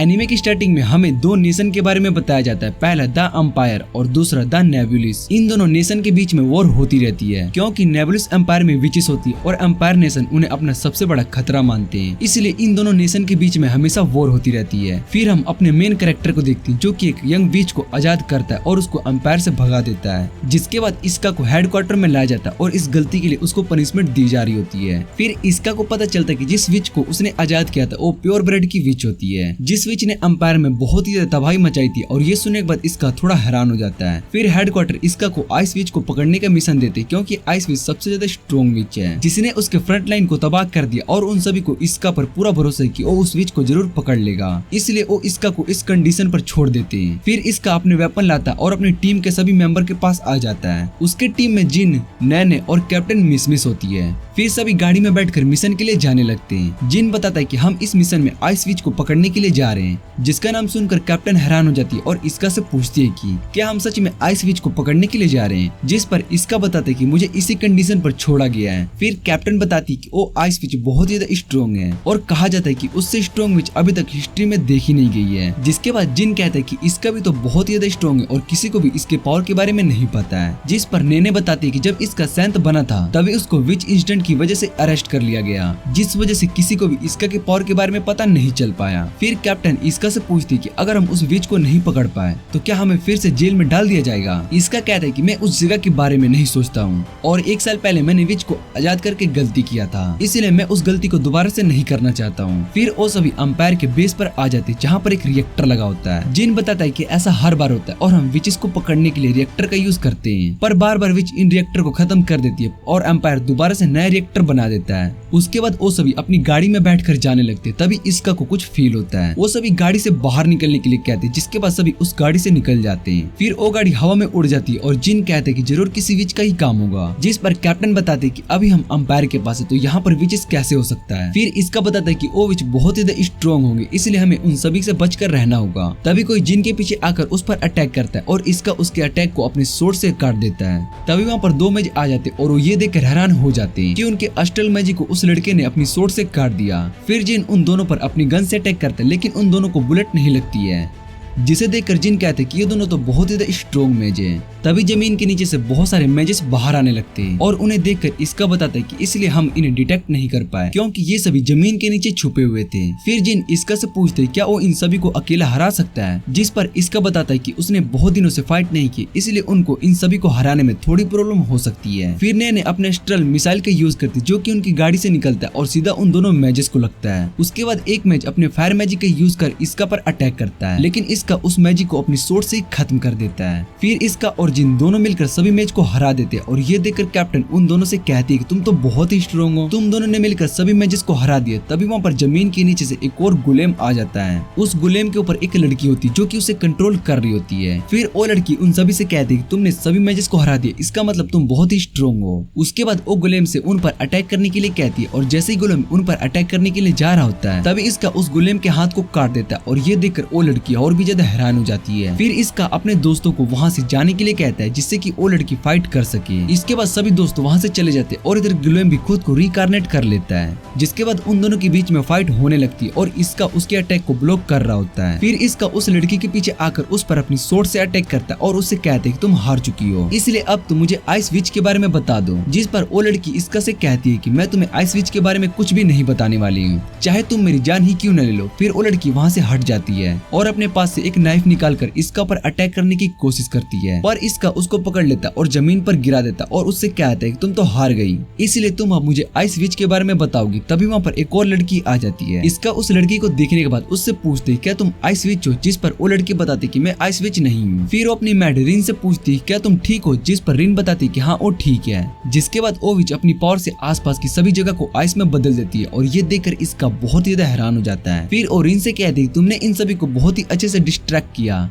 Anime की starting में हमें दो नेशन के बारे में बताया जाता है, पहला द एम्पायर और दूसरा द नेबुलिस। इन दोनों नेशन के बीच में वॉर होती रहती है क्योंकि नेबुलिस एम्पायर में विचेस होती है और एम्पायर नेशन उन्हें अपना सबसे बड़ा खतरा मानते हैं, इसलिए इन दोनों नेशन के बीच में हमेशा वॉर होती रहती है। फिर हम अपने मेन कैरेक्टर को देखते हैं जो कि एक यंग विच को आजाद करता है और उसको एम्पायर से भगा देता है, जिसके बाद इसका को हेडक्वार्टर में लाया जाता है और इस गलती के लिए उसको पनिशमेंट दी जा रही होती है। फिर इसका को पता चलता है कि जिस विच को उसने आजाद किया था वो प्योर ब्लड की विच होती है, जिस विच ने एम्पायर में बहुत ही ज्यादा तबाही मचाई थी और ये सुनने के बाद इसका थोड़ा हैरान हो जाता है। फिर हेडक्वार्टर इसका को आइस विच को पकड़ने का मिशन देते क्योंकि आइस विच सबसे ज्यादा स्ट्रॉन्ग विच है जिसने उसके फ्रंट लाइन को तबाह कर दिया और उन सभी को इसका पर पूरा भरोसा है कि वो उस विच को जरूर पकड़ लेगा, इसलिए वो इसका को इस कंडीशन पर छोड़ देते हैं। फिर इसका अपने वेपन लाता और अपनी टीम के सभी मेंबर के पास आ जाता है। उसके टीम में जिन, नैने और कैप्टन मिसमिस होती है। फिर सभी गाड़ी में बैठकर मिशन के लिए जाने लगते हैं। जिन बताता है कि हम इस मिशन में आइस विच को पकड़ने के लिए जा रहे हैं, जिसका नाम सुनकर कैप्टन हैरान हो जाती है और इसका से पूछती है कि क्या हम सच में आइस विच को पकड़ने के लिए जा रहे हैं, जिस पर इसका बताते कि मुझे इसी कंडीशन पर छोड़ा गया है। फिर कैप्टन बताती कि वो आइस विच बहुत ज्यादा स्ट्रॉन्ग है और कहा जाता है कि उससे स्ट्रॉन्ग विच अभी तक हिस्ट्री में देखी नहीं गई है, जिसके बाद जिन कहता है कि इसका भी तो बहुत ज्यादा स्ट्रॉन्ग है और किसी को भी इसके पावर के बारे में नहीं पता है, जिस पर नेने बताती है कि जब इसका सेंथ बना था तभी उसको विच इंसिडेंट की वजह से अरेस्ट कर लिया गया, जिस वजह से किसी को भी इसका के पावर के बारे में पता नहीं चल पाया। फिर कैप्टन इसका से पूछती कि अगर हम उस विच को नहीं पकड़ पाए तो क्या हमें फिर से जेल में डाल दिया जाएगा। इसका कहता है कि मैं उस जगह के बारे में नहीं सोचता हूँ और 1 साल पहले मैंने विच को आजाद करके गलती किया था, इसलिए मैं उस गलती को दोबारा से नहीं करना चाहता हूँ। फिर वो सभी एम्पायर के बेस पर आ जाते जहाँ पर एक रिएक्टर लगा होता है। जिन बताता है कि ऐसा हर बार होता है और हम विचेस को पकड़ने के लिए रिएक्टर का यूज करते हैं, पर बार बार विच इन रिएक्टर को खत्म कर देती है और एम्पायर दोबारा से नया रिएक्टर बना देता है। उसके बाद वो सभी अपनी गाड़ी में बैठकर जाने लगते, तभी इसका को कुछ फील होता है। वो सभी गाड़ी से बाहर निकलने के लिए कहते हैं, जिसके बाद सभी उस गाड़ी से निकल जाते हैं। फिर वो गाड़ी हवा में उड़ जाती है और जिन कहते हैं कि जरूर किसी विच का ही काम होगा, जिस पर कैप्टन बताते हैं कि अभी हम एम्पायर के पास है तो यहाँ पर विचेस कैसे हो सकता है। फिर इसका बताता है कि वो विच बहुत ज्यादा स्ट्रॉन्ग होंगे, इसलिए हमें उन सभी से बचकर रहना होगा। तभी कोई जिन के पीछे आकर उस पर अटैक करता है और इसका उसके अटैक को अपने सोर्ड से काट देता है। तभी वहाँ पर 2 मेज आ जाते और वो ये देखकर हैरान हो जाते हैं कि उनके अस्टल मैजिक को उस लड़के ने अपनी सोर्ड से काट दिया। फिर जिन उन दोनों पर अपनी गन से अटैक करता है लेकिन उन दोनों को बुलेट नहीं लगती है, जिसे देखकर जिन कहते कि ये दोनों तो बहुत ज्यादा स्ट्रॉन्ग मेज है। तभी जमीन के नीचे से बहुत सारे मेजेस बाहर आने लगते हैं और उन्हें देखकर इसका बताता है कि इसलिए हम इन्हें डिटेक्ट नहीं कर पाए क्योंकि ये सभी जमीन के नीचे छुपे हुए थे। फिर जिन इसका से पूछते क्या वो इन सभी को अकेला हरा सकता है, जिस पर इसका बताता है कि उसने बहुत दिनों से फाइट नहीं की, इसलिए उनको इन सभी को हराने में थोड़ी प्रॉब्लम हो सकती है। फिर ने अपने स्ट्रल मिसाइल का यूज करती जो कि उनकी गाड़ी से निकलता है और सीधा उन दोनों मेजेस को लगता है। उसके बाद एक मैच अपने फायर मैजिक का यूज कर इसका पर अटैक करता है, लेकिन इसका उस मैजिक को अपनी सोर्ड से खत्म कर देता है। फिर इसका और जिन दोनों मिलकर सभी मैच को हरा देते हैं और ये देखकर कैप्टन उन दोनों से कहती है कि तुम तो बहुत ही स्ट्रॉन्ग हो, तुम दोनों ने मिलकर सभी मैचेस को हरा दिए। तभी वहाँ पर जमीन के नीचे से एक और गुलेम आ जाता है। उस गुलेम के ऊपर एक लड़की होती है जो कि उसे कंट्रोल कर रही होती है। फिर वो लड़की उन सभी से कहती है कि तुमने सभी मैचेस को हरा दिया, इसका मतलब तुम बहुत ही स्ट्रॉन्ग हो। उसके बाद वो गुलेम से उन पर अटैक करने के लिए कहती है और जैसे ही गुलेम उन पर अटैक करने के लिए जा रहा होता है तभी इसका उस गुलेम के हाथ को काट देता है और ये देखकर वो लड़की और भी ज्यादा हैरान हो जाती है। फिर इसका अपने दोस्तों को वहाँ से जाने के लिए कहता है जिससे कि वो लड़की फाइट कर सके। इसके बाद सभी दोस्त वहाँ से चले जाते और इधर गुलेम भी खुद को रिकार्नेट कर लेता है, जिसके बाद उन दोनों के बीच में फाइट होने लगती है और इसका उसके अटैक को ब्लॉक कर रहा होता है। फिर इसका उस लड़की के पीछे आकर उस पर अपनी सोर्ड से अटैक करता है और उससे कहते हैं कि तुम हार चुकी हो, इसलिए अब तुम मुझे आइस विच के बारे में बता दो। जिस पर वो लड़की इसका से कहती है कि मैं तुम्हें आइस विच के बारे में कुछ भी नहीं बताने वाली हूँ, चाहे तुम मेरी जान ही क्यों न ले लो। फिर वो लड़की वहाँ से हट जाती है और अपने पास से एक नाइफ निकालकर इसका पर अटैक करने की कोशिश करती है, पर इसका उसको पकड़ लेता और जमीन पर गिरा देता और उससे कहता है कि तुम तो हार गई, इसलिए तुम अब मुझे आइस विच के बारे में बताओगी। तभी वहाँ पर एक और लड़की आ जाती है। इसका उस लड़की को देखने के बाद उससे पूछते क्या तुम आइस विच हो, जिस पर वो लड़की बताती कि मैं आइस विच नहीं हूँ। फिर वो अपनी मैड रिन से पूछती क्या तुम ठीक हो, जिस पर रिन बताती कि हाँ वो ठीक है। जिसके बाद वो विच अपनी पावर से आसपास की सभी जगह को आइस में बदल देती है और ये देखकर इसका बहुत ज्यादा हैरान हो जाता है। फिर वो रिन से कहती तुमने इन सभी को बहुत ही अच्छे से डिस्ट्रैक्ट किया,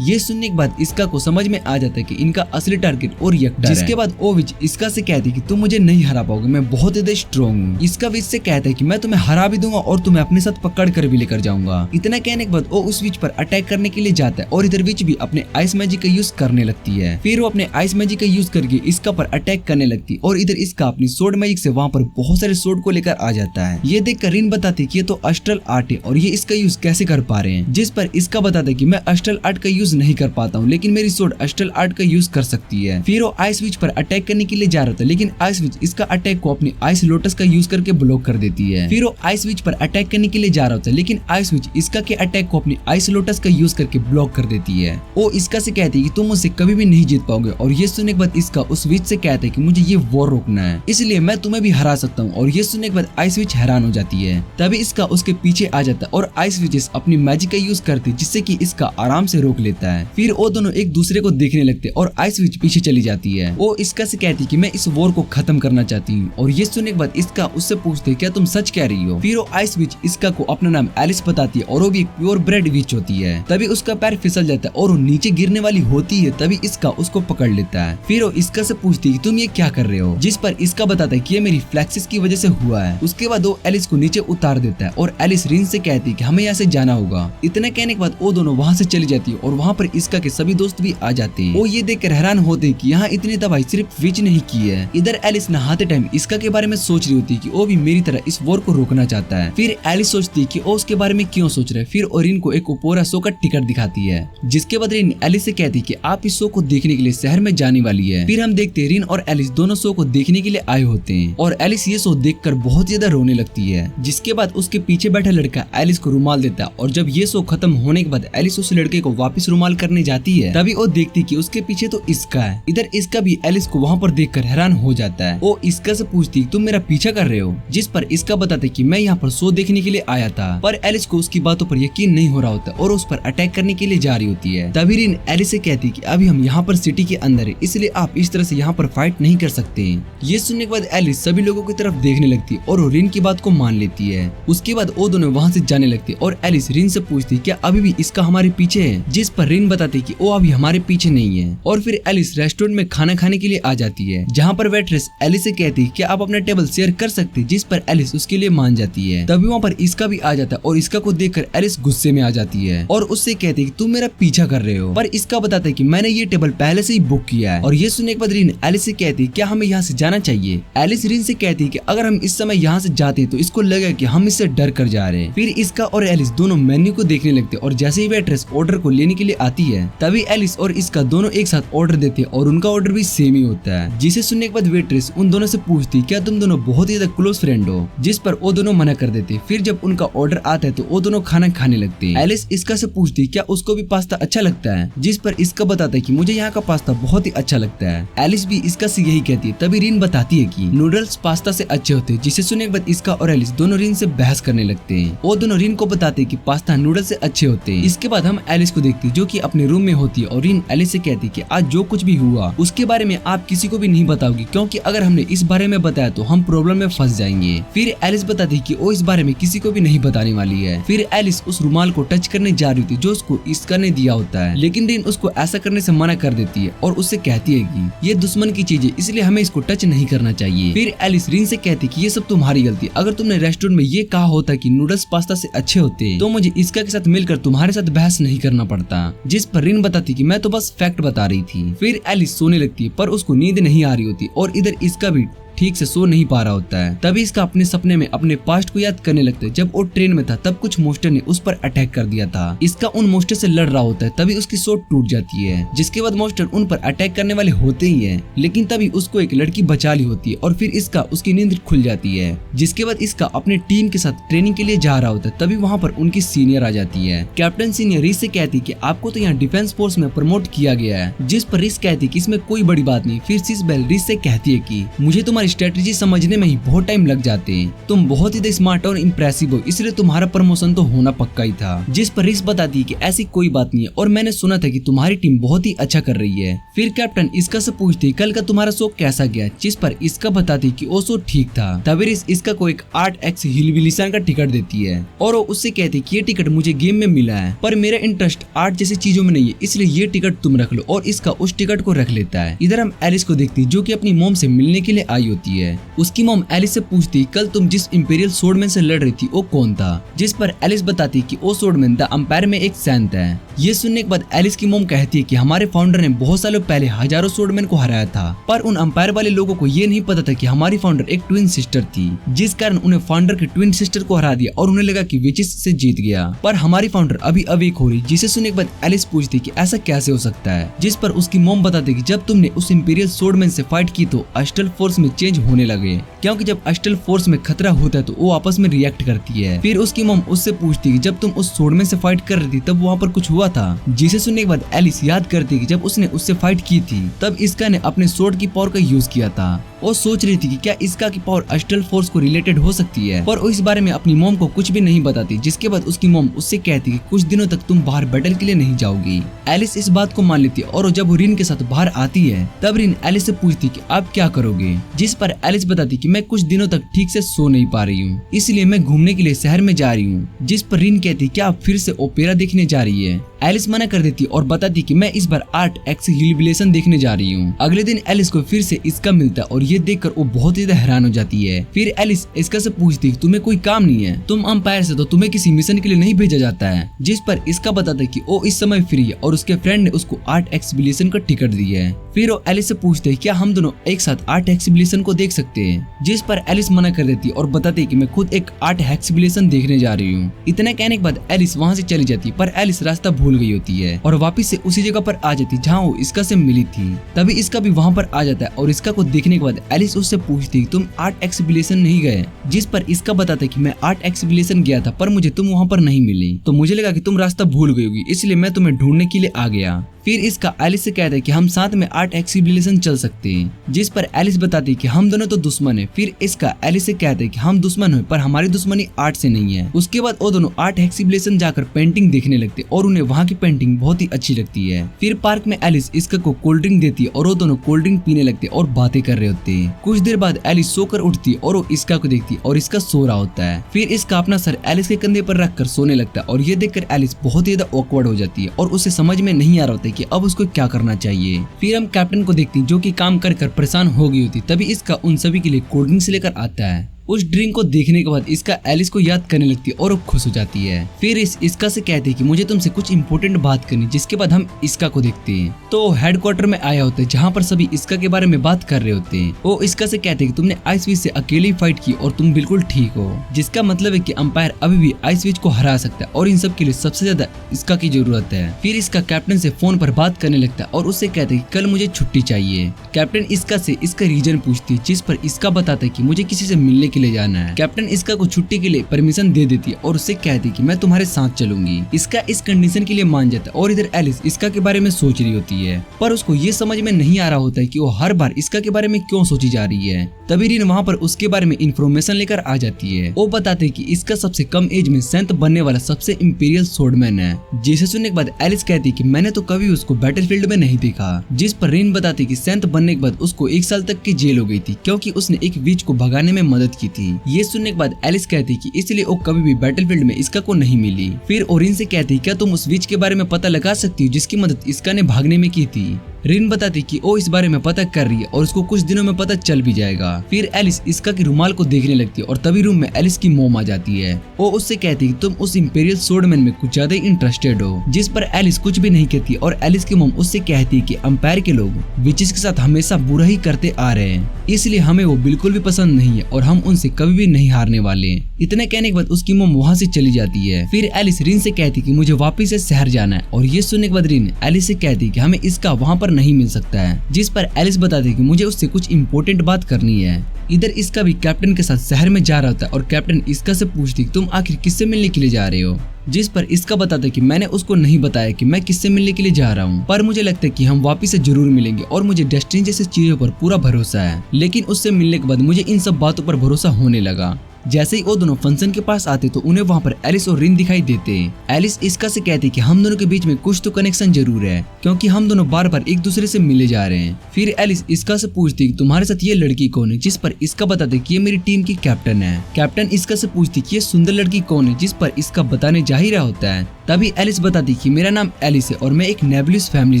ये सुनने के बाद इसका को समझ में आ जाता है कि इनका असली टारगेट और रिएक्टर है। जिसके बाद ओविच इसका से कहती है कि तुम मुझे नहीं हरा पाओगे, मैं बहुत ज्यादा स्ट्रॉन्ग हूँ। इसका विच से कहता है कि मैं तुम्हें हरा भी दूंगा और तुम्हें अपने साथ पकड़ कर भी लेकर जाऊंगा। इतना कहने के बाद वो उस विच पर अटैक करने के लिए जाता है और इधर विच भी अपने आइस मैजिक का यूज करने लगती है। फिर वो अपने आइस मैजिक का यूज करके इसका पर अटैक करने लगती है और इधर इसका अपनी सोर्ड मैजिक से वहाँ पर बहुत सारे सोर्ड को लेकर आ जाता है। ये देख कर रिन बताती है कि ये तो अस्ट्रल आर्ट है और ये इसका यूज कैसे कर पा रहे हैं। जिस पर इसका बताता है कि मैं अस्ट्रल आर्ट का यूज नहीं कर पाता हूँ, लेकिन मेरी सोर्ड अस्ट्रल आर्ट का यूज कर सकती है। फिर वो आइस विच पर अटैक करने के लिए जा रहा था, लेकिन आइस विच इसका अटैक को अपनी आइस लोटस का यूज करके ब्लॉक कर देती है। फिर वो आइस विच पर अटैक करने के लिए जा रहा था, लेकिन आइस विच इसका के अटैक को अपनी आइस लोटस का यूज करके ब्लॉक कर देती है। वो इसका से कहती है कि तुम मुझसे कभी भी नहीं जीत पाओगे और ये सुनने के बाद इसका उस विच से कहता है कि मुझे ये वॉर रोकना है, इसलिए मैं तुम्हें भी हरा सकता हूँ। और ये सुनने के बाद आइस विच हैरान हो जाती है। तभी इसका उसके पीछे आ जाता है और आइस विचेस अपनी मैजिक का यूज करती जिससे कि इसका आराम से रोक लेता है। फिर वो दोनों एक दूसरे को देखने लगते और आइस विच पीछे चली जाती है। वो इसका से कहती कि मैं इस वॉर को खत्म करना चाहती हूँ। और ये सुनने के बाद इसका उससे पूछते क्या तुम सच कह रही हो। फिर वो आइस विच इसका को अपना नाम एलिस बताती है और वो भी एक प्योर ब्रेड विच होती है। तभी उसका पैर फिसल जाता है और वो नीचे गिरने वाली होती है। तभी इसका उसको पकड़ लेता है। फिर वो इसका से पूछती है तुम ये क्या कर रहे हो, जिस पर इसका बताता है कि ये मेरी फ्लैक्सिस की वजह से हुआ है। उसके बाद वो एलिस को नीचे उतार देता है और एलिस रिन से कहती है कि हमें यहाँ से जाना होगा। इतना कहने के बाद वो दोनों वहाँ से चली जाती है और वहाँ पर इसका के सभी दोस्त भी आ जाते हैं। वो ये देखकर हैरान होते हैं कि यहाँ इतनी तबाही सिर्फ विच नहीं की है। इधर एलिस नहाते टाइम इसका के बारे में सोच रही होती है कि वो भी मेरी तरह इस वॉर को रोकना चाहता है। फिर एलिस सोचती है कि वो उसके बारे में क्यों सोच रहे हैं। फिर रिन को एक ओपेरा शो का टिकट दिखाती है, जिसके बाद रिन एलिस से कहती है कि आप इस शो को देखने के लिए शहर में जाने वाली है। फिर हम देखते हैं रिन और एलिस दोनों शो को देखने के लिए आए होते हैं और एलिस ये शो देखकर बहुत ज्यादा रोने लगती है। जिसके बाद उसके पीछे बैठा लड़का एलिस को रुमाल देता है और जब ये शो खत्म होने के बाद एलिस उस लड़के को वापस रुमाल करने जाती है, तभी वो देखती कि उसके पीछे तो इसका है। इधर इसका भी एलिस को वहाँ पर देखकर हैरान हो जाता है। वो इसका से पूछती तुम मेरा पीछा कर रहे हो, जिस पर इसका बताते कि मैं यहाँ पर शो देखने के लिए आया था। पर एलिस को उसकी बातों पर यकीन नहीं हो रहा होता और उस पर अटैक करने के लिए जा रही होती है। तभी रिन एलिस से कहती कि अभी हम यहाँ पर सिटी के अंदर है, इसलिए आप इस तरह से यहाँ पर फाइट नहीं कर सकते। ये सुनने के बाद एलिस सभी लोगों की तरफ देखने लगती और वो रिन की बात को मान लेती है। उसके बाद वो दोनों वहाँ से जाने लगते और एलिस रिन से पूछती क्या अभी भी इसका हमारे पीछे है, जिस पर रिन बताती कि वो अभी हमारे पीछे नहीं है। और फिर एलिस रेस्टोरेंट में खाना खाने के लिए आ जाती है, जहाँ पर वेट्रेस एलिस से कहती क्या आप अपना टेबल शेयर कर सकते, जिस पर एलिस उसके लिए मान जाती है। तभी वहाँ पर इसका भी आ जाता है और इसका को देखकर एलिस गुस्से में आ जाती है और उससे कहती है कि तुम मेरा पीछा कर रहे हो। पर इसका बताता है कि मैंने ये टेबल पहले से ही बुक किया है। और ये सुनने के बाद रिन एलिस से कहती है क्या हमें यहाँ से जाना चाहिए। एलिस रिन से कहती है कि अगर हम इस समय यहाँ से जाते तो इसको लगेगा कि हम इससे डर कर जा रहे हैं। फिर इसका और एलिस दोनों मेन्यू को देखने लगते और जैसे ही वेट्रेस ऑर्डर को लेने के लिए आती है, तभी एलिस और इसका दोनों एक साथ ऑर्डर देते और उनका ऑर्डर भी सेम ही होता है। जिसे सुनने के बाद वेट्रेस उन दोनों से पूछती क्या तुम दोनों बहुत ही ज्यादा क्लोज फ्रेंड हो, जिस पर वो दोनों मना कर देते। फिर जब उनका ऑर्डर आता है तो वो दोनों खाना खाने लगते हैं। एलिस इसका से पूछती क्या उसको भी पास्ता अच्छा लगता है, जिस पर इसका बताता है कि मुझे यहाँ का पास्ता बहुत ही अच्छा लगता है। एलिस भी इसका से यही कहती है। तभी रिन बताती है कि नूडल्स पास्ता से अच्छे होते हैं। जिसे सुनने के बाद इसका और एलिस दोनों रिन से बहस करने लगते हैं। वो दोनों रिन को बताते हैं कि पास्ता नूडल्स से अच्छे होते हैं। इसके बाद हम एलिस को देखते हैं जो कि अपने रूम में होती है और रिन एलिस से कहती है कि आज जो कुछ भी हुआ उसके बारे में आप किसी को भी नहीं बताओगी, क्योंकि अगर हमने इस बारे में बताया तो हम प्रॉब्लम में फंस जाएंगे। फिर एलिस बताती है कि वो इस बारे में किसी को भी नहीं बताने वाली है। फिर एलिस उस रुमाल को टच करने जा रही थी जो उसको इसका ने दिया होता है, लेकिन रिन उसको ऐसा करने से मना कर देती है और उससे कहती है कि ये दुश्मन की चीज है, इसलिए हमें इसको टच नहीं करना चाहिए। फिर एलिस रिन से कहती कि ये सब तुम्हारी गलती, अगर तुमने रेस्टोरेंट में ये कहा होता कि नूडल्स पास्ता से अच्छे होते तो मुझे इसका के साथ मिलकर तुम्हारे साथ बहस नहीं करना पड़ता। जिस पर रिन बताती कि मैं तो बस फैक्ट बता रही थी। फिर एलिस सोने लगती है पर उसको नींद नहीं आ रही होती और इधर इसका भी ठीक से सो नहीं पा रहा होता है। तभी इसका अपने सपने में अपने पास्ट को याद करने लगता है। जब वो ट्रेन में था तब कुछ मोस्टर ने उस पर अटैक कर दिया था। इसका उन मोस्टर से लड़ रहा होता है, तभी उसकी सोच टूट जाती है। जिसके बाद मोस्टर उन पर अटैक करने वाले होते ही है, लेकिन तभी उसको एक लड़की बचा ली होती है और फिर इसका उसकी नींद खुल जाती है। जिसके बाद इसका अपने टीम के साथ ट्रेनिंग के लिए जा रहा होता है, तभी वहाँ पर उनकी सीनियर आ जाती है। कैप्टन सीनियर रिस से कहती कि आपको तो यहाँ डिफेंस फोर्स में प्रमोट किया गया है, जिस पर रिस कहती कि इसमें कोई बड़ी बात नहीं। फिर सिसबेल रिस से कहती है कि मुझे तुम्हारी तुम्हारी स्ट्रेटेजी समझने में ही बहुत टाइम लग जाते हैं। तुम बहुत ही स्मार्ट और इम्प्रेसिव हो, इसलिए तुम्हारा प्रमोशन तो होना पक्का ही था। जिस पर रिस बताती है कि ऐसी कोई बात नहीं है और मैंने सुना था कि तुम्हारी टीम बहुत ही अच्छा कर रही है। फिर कैप्टन इसका से पूछती है कल का तुम्हारा शो कैसा गया, जिस पर इसका बताती है कि वो शो ठीक था। तभी रिस इसका को एक 8x हिलबिलिसन का टिकट देती है और वो उससे कहती है कि ये टिकट मुझे गेम में मिला है, पर मेरा इंटरेस्ट आर्ट जैसी चीजों में नहीं है, इसलिए ये टिकट तुम रख लो, और इसका उस टिकट को रख लेता है। इधर हम एलिस को देखती जो कि अपनी मॉम से मिलने के लिए आई होती है। उसकी मॉम एलिस से पूछती कल तुम जिस इंपीरियल सोर्डमैन से लड़ रही थी वो कौन था, जिस पर एलिस बताती कि वो सोर्डमैन द एम्पायर में एक सैंत है। ये सुनने के बाद एलिस की मॉम कहती है कि हमारे फाउंडर ने बहुत सालों पहले हजारों सोर्डमैन को हराया था, पर उन एम्पायर वाले लोगों को ये नहीं पता था कि हमारी फाउंडर एक ट्विन सिस्टर थी, जिस कारण उन्हें फाउंडर की ट्विन सिस्टर को हरा दिया और उन्हें लगा कि विचिस से जीत गया, पर हमारी फाउंडर अभी अवेक हो रही। जिसे सुनने के बाद एलिस पूछती कि ऐसा कैसे हो सकता है, जिस पर उसकी मॉम बताती कि जब तुमने उस इंपीरियल सोर्डमैन से फाइट की तो अस्टल फोर्स में चेंज होने लगे, क्योंकि जब अस्टल फोर्स में खतरा होता है तो वो आपस में रिएक्ट करती है। फिर उसकी मॉम उससे पूछती कि जब तुम उस सोर्डमैन से फाइट कर रही थी तब वहाँ पर कुछ हुआ था, जिसे सुनने के बाद एलिस याद करती कि जब उसने उससे फाइट की थी तब इसका ने अपने सोर्ड की पावर का यूज किया था। वो सोच रही थी कि क्या इसका की पावर अस्टल फोर्स को रिलेटेड हो सकती है, पर वो इस बारे में अपनी मॉम को कुछ भी नहीं बताती। जिसके बाद उसकी मॉम उससे कहती कि कुछ दिनों तक तुम बाहर बैटल के लिए नहीं जाओगी। एलिस इस बात को मान लेती है और जब वो रिन के साथ बाहर आती है तब रिन एलिस से पूछती कि आप क्या करोगे, जिस पर एलिस बताती कि मैं कुछ दिनों तक ठीक से सो नहीं पा रही हूँ, इसलिए मैं घूमने के लिए शहर में जा रही हूँ। जिस पर रिन कहती क्या आप फिर से ओपेरा देखने जा रही है। एलिस मना कर देती और बताती कि मैं इस बार 8x हिलबिलिसन देखने जा रही हूँ। अगले दिन एलिस को फिर से इसका मिलता और ये देखकर वो बहुत ही हैरान हो जाती है। फिर एलिस इसका से पूछती तुम्हें कोई काम नहीं है, तुम अंपायर से तो तुम्हें किसी मिशन के लिए नहीं भेजा जाता है, जिस पर इसका बताता कि वो इस समय फ्री है और उसके फ्रेंड ने उसको 8x हिलबिलिसन का टिकट दी है। फिर वो एलिस से पूछते हैं क्या हम दोनों एक साथ 8x हिलबिलिसन को देख सकते हैं, जिस पर एलिस मना कर देती और बताती कि मैं खुद एक 8x हिलबिलिसन देखने जा रही हूँ। इतना कहने के बाद एलिस वहाँ से चली जाती, पर एलिस रास्ता भूल गई होती है और वापस से उसी जगह पर आ जाती जहाँ वो इसका से मिली थी। तभी इसका भी वहाँ पर आ जाता है और इसका को देखने के बाद एलिस उससे पूछती तुम 8x हिलबिलिसन नहीं गए, जिस पर इसका बताता कि मैं 8x हिलबिलिसन गया था पर मुझे तुम वहाँ पर नहीं मिली, तो मुझे लगा कि तुम रास्ता भूल गई होगी, इसलिए मैं तुम्हें ढूंढने के लिए आ गया। फिर इसका एलिस से कहता है कि हम साथ में 8x हिलबिलिसन चल सकते हैं, जिस पर एलिस बताती कि हम दोनों तो दुश्मन है। फिर इसका एलिस से कहता है कि हम दुश्मन हैं पर हमारी दुश्मनी आर्ट से नहीं है। उसके बाद वो दोनों 8x हिलबिलिसन जाकर पेंटिंग देखने लगते और उन्हें वहाँ की पेंटिंग बहुत ही अच्छी लगती है। फिर पार्क में एलिस इसका को कोल्ड ड्रिंक देती है और वो दोनों कोल्ड ड्रिंक पीने लगते और बातें कर रहे होते हैं। कुछ देर बाद एलिस सोकर उठती और वो इसका को देखती और इसका सो रहा होता है। फिर इसका अपना सर एलिस के कंधे पर रखकर सोने लगता है और ये देखकर एलिस बहुत ही ज्यादा ऑकवर्ड हो जाती है और उसे समझ में नहीं आ रहा होता कि अब उसको क्या करना चाहिए। फिर हम कैप्टन को देखते हैं जो कि काम कर परेशान हो गई होती, तभी इसका उन सभी के लिए कोल्ड ड्रिंक्स लेकर आता है। उस ड्रिंक को देखने के बाद इसका एलिस को याद करने लगती है और वो खुश हो जाती है। फिर इसका से कहती है कि मुझे तुमसे कुछ इंपॉर्टेंट बात करनी, जिसके बाद हम इसका को देखते हैं तो हेडक्वार्टर में आया होता है जहाँ पर सभी इसका के बारे में बात कर रहे होते हैं। वो इसका से कहते हैं कि तुमने आइस विच से अकेले फाइट की और तुम बिल्कुल ठीक हो, जिसका मतलब है कि अंपायर अभी भी आइस विच को हरा सकता है और इन सब के लिए सबसे ज्यादा इसका की जरूरत है। फिर इसका कैप्टन से फोन पर बात करने लगता है और उससे कहते हैं कि कल मुझे छुट्टी चाहिए। कैप्टन इसका से इसका रीजन पूछती, जिस पर इसका बताता है कि मुझे किसी से मिलने के लिए जाना है। कैप्टन इसका को छुट्टी के लिए परमिशन दे देती है और उससे कहती है कि मैं तुम्हारे साथ चलूंगी। इसका इस कंडीशन के लिए मान जाता है और इधर एलिस इसका के बारे में सोच रही होती है, पर उसको ये समझ में नहीं आ रहा होता है कि वो हर बार इसका के बारे में क्यों सोची जा रही है। तभी रिन वहाँ पर उसके बारे में इंफॉर्मेशन लेकर आ जाती है। वो बताते हैं कि इसका सबसे कम एज में सैंत बनने वाला सबसे इंपीरियल सोर्डमैन है। जिसे सुनने के बाद एलिस कहती है कि मैंने तो कभी उसको बैटलफील्ड में नहीं देखा, जिस पर रिन बताती कि सैंत बनने के बाद उसको 1 साल तक की जेल हो गई थी क्योंकि उसने एक विच को भगाने में मदद की थी। ये सुनने के बाद एलिस कहती कि इसलिए वो कभी भी बैटलफील्ड में इसका को नहीं मिली। फिर ओरिन से कहती क्या तुम उस विच के बारे में पता लगा सकती हो जिसकी मदद इसका ने भागने में की थी। रिन बताती कि वो इस बारे में पता कर रही है और उसको कुछ दिनों में पता चल भी जाएगा। फिर एलिस इसका की रुमाल को देखने लगती है और तभी रूम में एलिस की मॉम आ जाती है। वो उससे कहती कि तुम उस इंपीरियल सोर्डमैन में कुछ ज्यादा इंटरेस्टेड हो, जिस पर एलिस कुछ भी नहीं कहती और एलिस की मॉम उससे कहती है कि अंपायर के लोग विचेस के साथ हमेशा बुरा ही करते आ रहे हैं, इसलिए हमें वो बिल्कुल भी पसंद नहीं है और हम उनसे कभी भी नहीं हारने वाले। इतने कहने के बाद उसकी मॉम वहाँ से चली जाती है। फिर एलिस रिन से कहती कि मुझे वापिस से शहर जाना है और ये सुनने के बाद रिन एलिस से कहती कि हमें इसका वहाँ पर नहीं मिल सकता है, जिस पर एलिस बताती है कि मुझे उससे कुछ इम्पोर्टेंट बात करनी है। इधर इसका भी कैप्टन के साथ शहर में जा रहा होता है और कैप्टन इसका से पूछती तुम आखिर किससे मिलने के लिए जा रहे हो, जिस पर इसका बताता है कि मैंने उसको नहीं बताया कि मैं किससे मिलने के लिए जा रहा हूँ, पर मुझे लगता है कि हम वापिस से जरूर मिलेंगे और मुझे डेस्टिनी जैसी चीजों पर पूरा भरोसा है। लेकिन उससे मिलने के बाद मुझे इन सब बातों पर भरोसा होने लगा। जैसे ही वो दोनों फंक्शन के पास आते तो उन्हें वहाँ पर एलिस और रिन दिखाई देते। एलिस इसका से कहती कि हम दोनों के बीच में कुछ तो कनेक्शन जरूर है, क्योंकि हम दोनों बार बार एक दूसरे से मिले जा रहे हैं। फिर एलिस इसका से पूछती कि तुम्हारे साथ ये लड़की कौन है, जिस पर इसका बताते कि ये मेरी टीम की कैप्टन है। कैप्टन इसका से पूछती कि ये सुंदर लड़की कौन है, जिस पर इसका बताने जा ही रहा होता है। तभी एलिस बताती कि मेरा नाम एलिस है और मैं एक नेबुलस फैमिली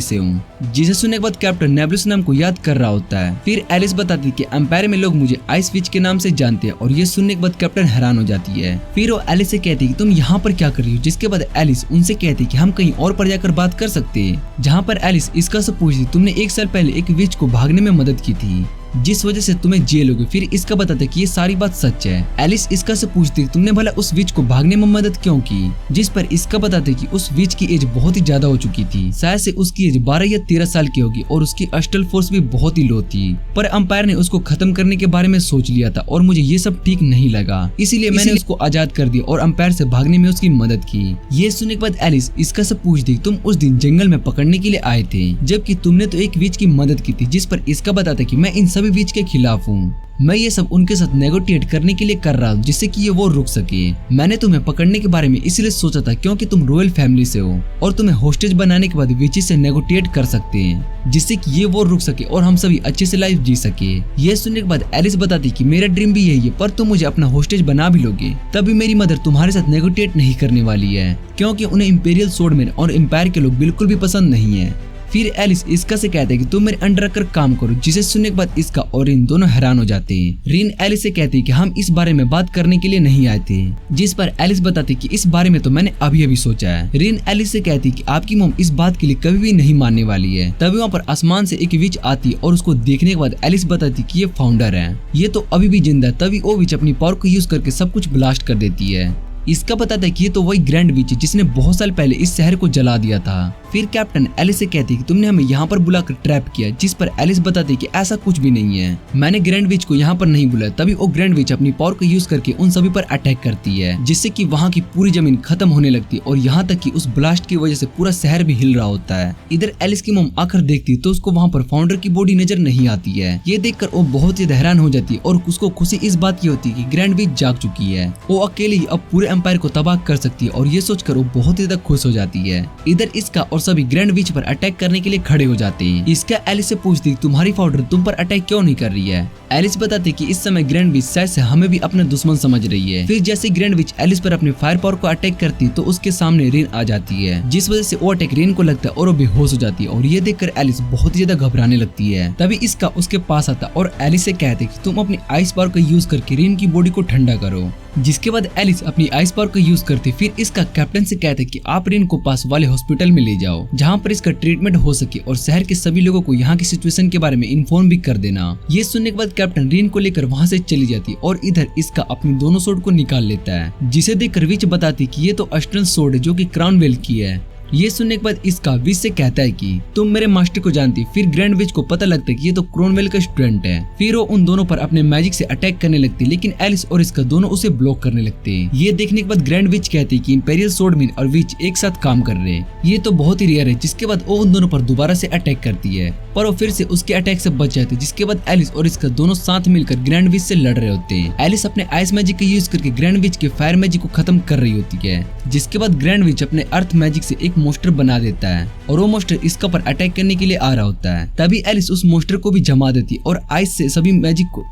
से हूँ, जिसे सुनने के बाद कैप्टन नेबुलस नाम को याद कर रहा होता है। फिर एलिस बताती कि एम्पायर में लोग मुझे आइस विच के नाम से जानते हैं, और ये सुनने के बाद कैप्टन हैरान हो जाती है। फिर वो एलिस से कहती कि तुम यहाँ पर क्या कर रही हो, जिसके बाद एलिस उनसे कहती कि हम कहीं और पर जाकर बात कर सकते हैं। जहाँ पर एलिस इसका से पूछती तुमने 1 साल पहले एक विच को भागने में मदद की थी, जिस वजह से तुम्हें जेल हो गई। फिर इसका बताता कि ये सारी बात सच है। एलिस इसका से पूछती तुमने भला उस विच को भागने में मदद क्यों की, जिस पर इसका बताते कि उस विच की एज बहुत ही ज्यादा हो चुकी थी, शायद से उसकी एज 12 या 13 साल की होगी और उसकी अस्टल फोर्स भी बहुत ही लो थी। पर अंपायर ने उसको खत्म करने के बारे में सोच लिया था और मुझे ये सब ठीक नहीं लगा, इसीलिए मैंने उसको आजाद कर दिया और अंपायर से भागने में उसकी मदद की। ये सुनने के बाद एलिस इसका से पूछती तुम उस दिन जंगल में पकड़ने के लिए आए थे, जबकि तुमने तो एक विच की मदद की थी, जिस पर इसका बताता कि मैं इन सभी विच के खिलाफ हूँ। मैं ये सब उनके साथ नेगोशिएट करने के लिए कर रहा हूँ, जिससे कि ये वो रुक सके। मैंने तुम्हें पकड़ने के बारे में इसलिए सोचा था क्योंकि तुम रॉयल फैमिली से हो और तुम्हें होस्टेज बनाने के बाद विचेस से नेगोशिएट कर सकते हैं, जिससे कि ये वो रुक सके और हम सभी अच्छे से लाइफ जी सके। ये सुनने के बाद एलिस बताती कि मेरा ड्रीम भी यही है, पर तुम मुझे अपना होस्टेज बना भी लोगे तभी मेरी मदर तुम्हारे साथ नेगोशिएट नहीं करने वाली है, क्योंकि उन्हें इंपीरियल स्वॉर्डमैन और एम्पायर के लोग बिल्कुल भी पसंद नहीं है। फिर एलिस इसका से कहते हैं कि तुम मेरे अंडर आकर काम करो, जिसे सुनने के बाद इसका और रिन दोनों हैरान हो जाते हैं। रिन एलिस से कहती है कि हम इस बारे में बात करने के लिए नहीं आए थे, जिस पर एलिस बताती कि इस बारे में तो मैंने अभी सोचा है। रिन एलिस से कहती कि आपकी मॉम इस बात के लिए कभी भी नहीं मानने वाली है। तभी वहाँ पर आसमान से एक विच आती है और उसको देखने के बाद एलिस बताती कि ये फाउंडर है, ये तो अभी भी जिंदा है। तभी वो विच अपनी पावर को यूज करके सब कुछ ब्लास्ट कर देती है। इसका बताता है कि ये तो वही ग्रैंड विच है जिसने बहुत साल पहले इस शहर को जला दिया था। फिर कैप्टन एलिस से कहती है कि तुमने हमें यहाँ पर बुलाकर ट्रैप किया, जिस पर एलिस बताती है कि ऐसा कुछ भी नहीं है, मैंने ग्रैंड विच को यहाँ पर नहीं बुलाया। तभी वो ग्रैंड विच अपनी पावर को यूज करके उन सभी पर अटैक करती है, जिससे कि वहाँ की पूरी जमीन खत्म होने लगती है और यहाँ तक कि उस ब्लास्ट की वजह से पूरा शहर भी हिल रहा होता है। इधर एलिस की मॉम आकर देखती तो उसको वहाँ पर फाउंडर की बॉडी नजर नहीं आती है। ये देखकर वो बहुत ही हैरान हो जाती है और उसको खुशी इस बात की होती है कि ग्रैंड विच जाग चुकी है, वो अकेले ही अब पूरे एम्पायर को तबाह कर सकती है और ये सोचकर वो बहुत ही ज्यादा खुश हो जाती है। इधर इसका और सभी ग्रैंड विच पर अटैक करने के लिए खड़े हो जाते हैं। इसका एलिस से पूछती तुम्हारी फाउंडर तुम पर अटैक क्यों नहीं कर रही है। एलिस बताती कि इस समय ग्रैंड विच शायद से हमें भी अपना दुश्मन समझ रही है। फिर जैसे ग्रैंड विच एलिस पर अपने फायर पावर को अटैक करती तो उसके सामने रिन आ जाती है, जिस वजह से वो अटैक रिन को लगता है और वो बेहोश हो जाती है और ये देखकर एलिस बहुत ही ज्यादा घबराने लगती है। तभी इसका उसके पास आता और एलिस से कहते कि तुम अपनी आइस पावर का यूज करके रिन की बॉडी को ठंडा करो, जिसके बाद एलिस अपनी आइस पावर का यूज करती। फिर इसका कैप्टन से कहते कि आप रिन को पास वाले हॉस्पिटल में ले जाओ, जहाँ पर इसका ट्रीटमेंट हो सके और शहर के सभी लोगों को यहाँ की सिचुएशन के बारे में इन्फॉर्म भी कर देना। ये सुनने के बाद कैप्टन रिन को लेकर वहाँ से चली जाती और इधर इसका अपनी दोनों सोर्ड को निकाल लेता है, जिसे देखकर विच बताती कि ये तो अस्टल सोर्ड है जो कि क्राउनवेल की है। ये सुनने के बाद इसका विच से कहता है कि तुम मेरे मास्टर को जानती। फिर ग्रैंड विच को पता लगता है कि ये तो क्रोनवेल का स्टूडेंट है। फिर वो उन दोनों पर अपने मैजिक से अटैक करने लगती है, लेकिन एलिस और इसका दोनों उसे ब्लॉक करने लगते हैं। ये देखने के बाद ग्रैंड विच कहती है कि इंपीरियल स्वॉर्डमैन और विच एक साथ काम कर रहे हैं, ये तो बहुत ही रेयर है। जिसके बाद वो उन दोनों पर दोबारा से अटैक करती है, पर वो फिर से उसके अटैक से बच जाते हैं। जिसके बाद एलिस और इसका दोनों साथ मिलकर ग्रैंड विच से लड़ रहे होते हैं। एलिस अपने आइस मैजिक का यूज करके ग्रैंड विच के फायर मैजिक को खत्म कर रही होती है, जिसके बाद ग्रैंड विच अपने अर्थ मैजिक से एक मोस्टर बना देता है और वो मोस्टर इसका पर अटैक करने के लिए आ रहा होता है। तभी एलिस उस मोस्टर को भी जमा देती और आइस से सभी मैजिक को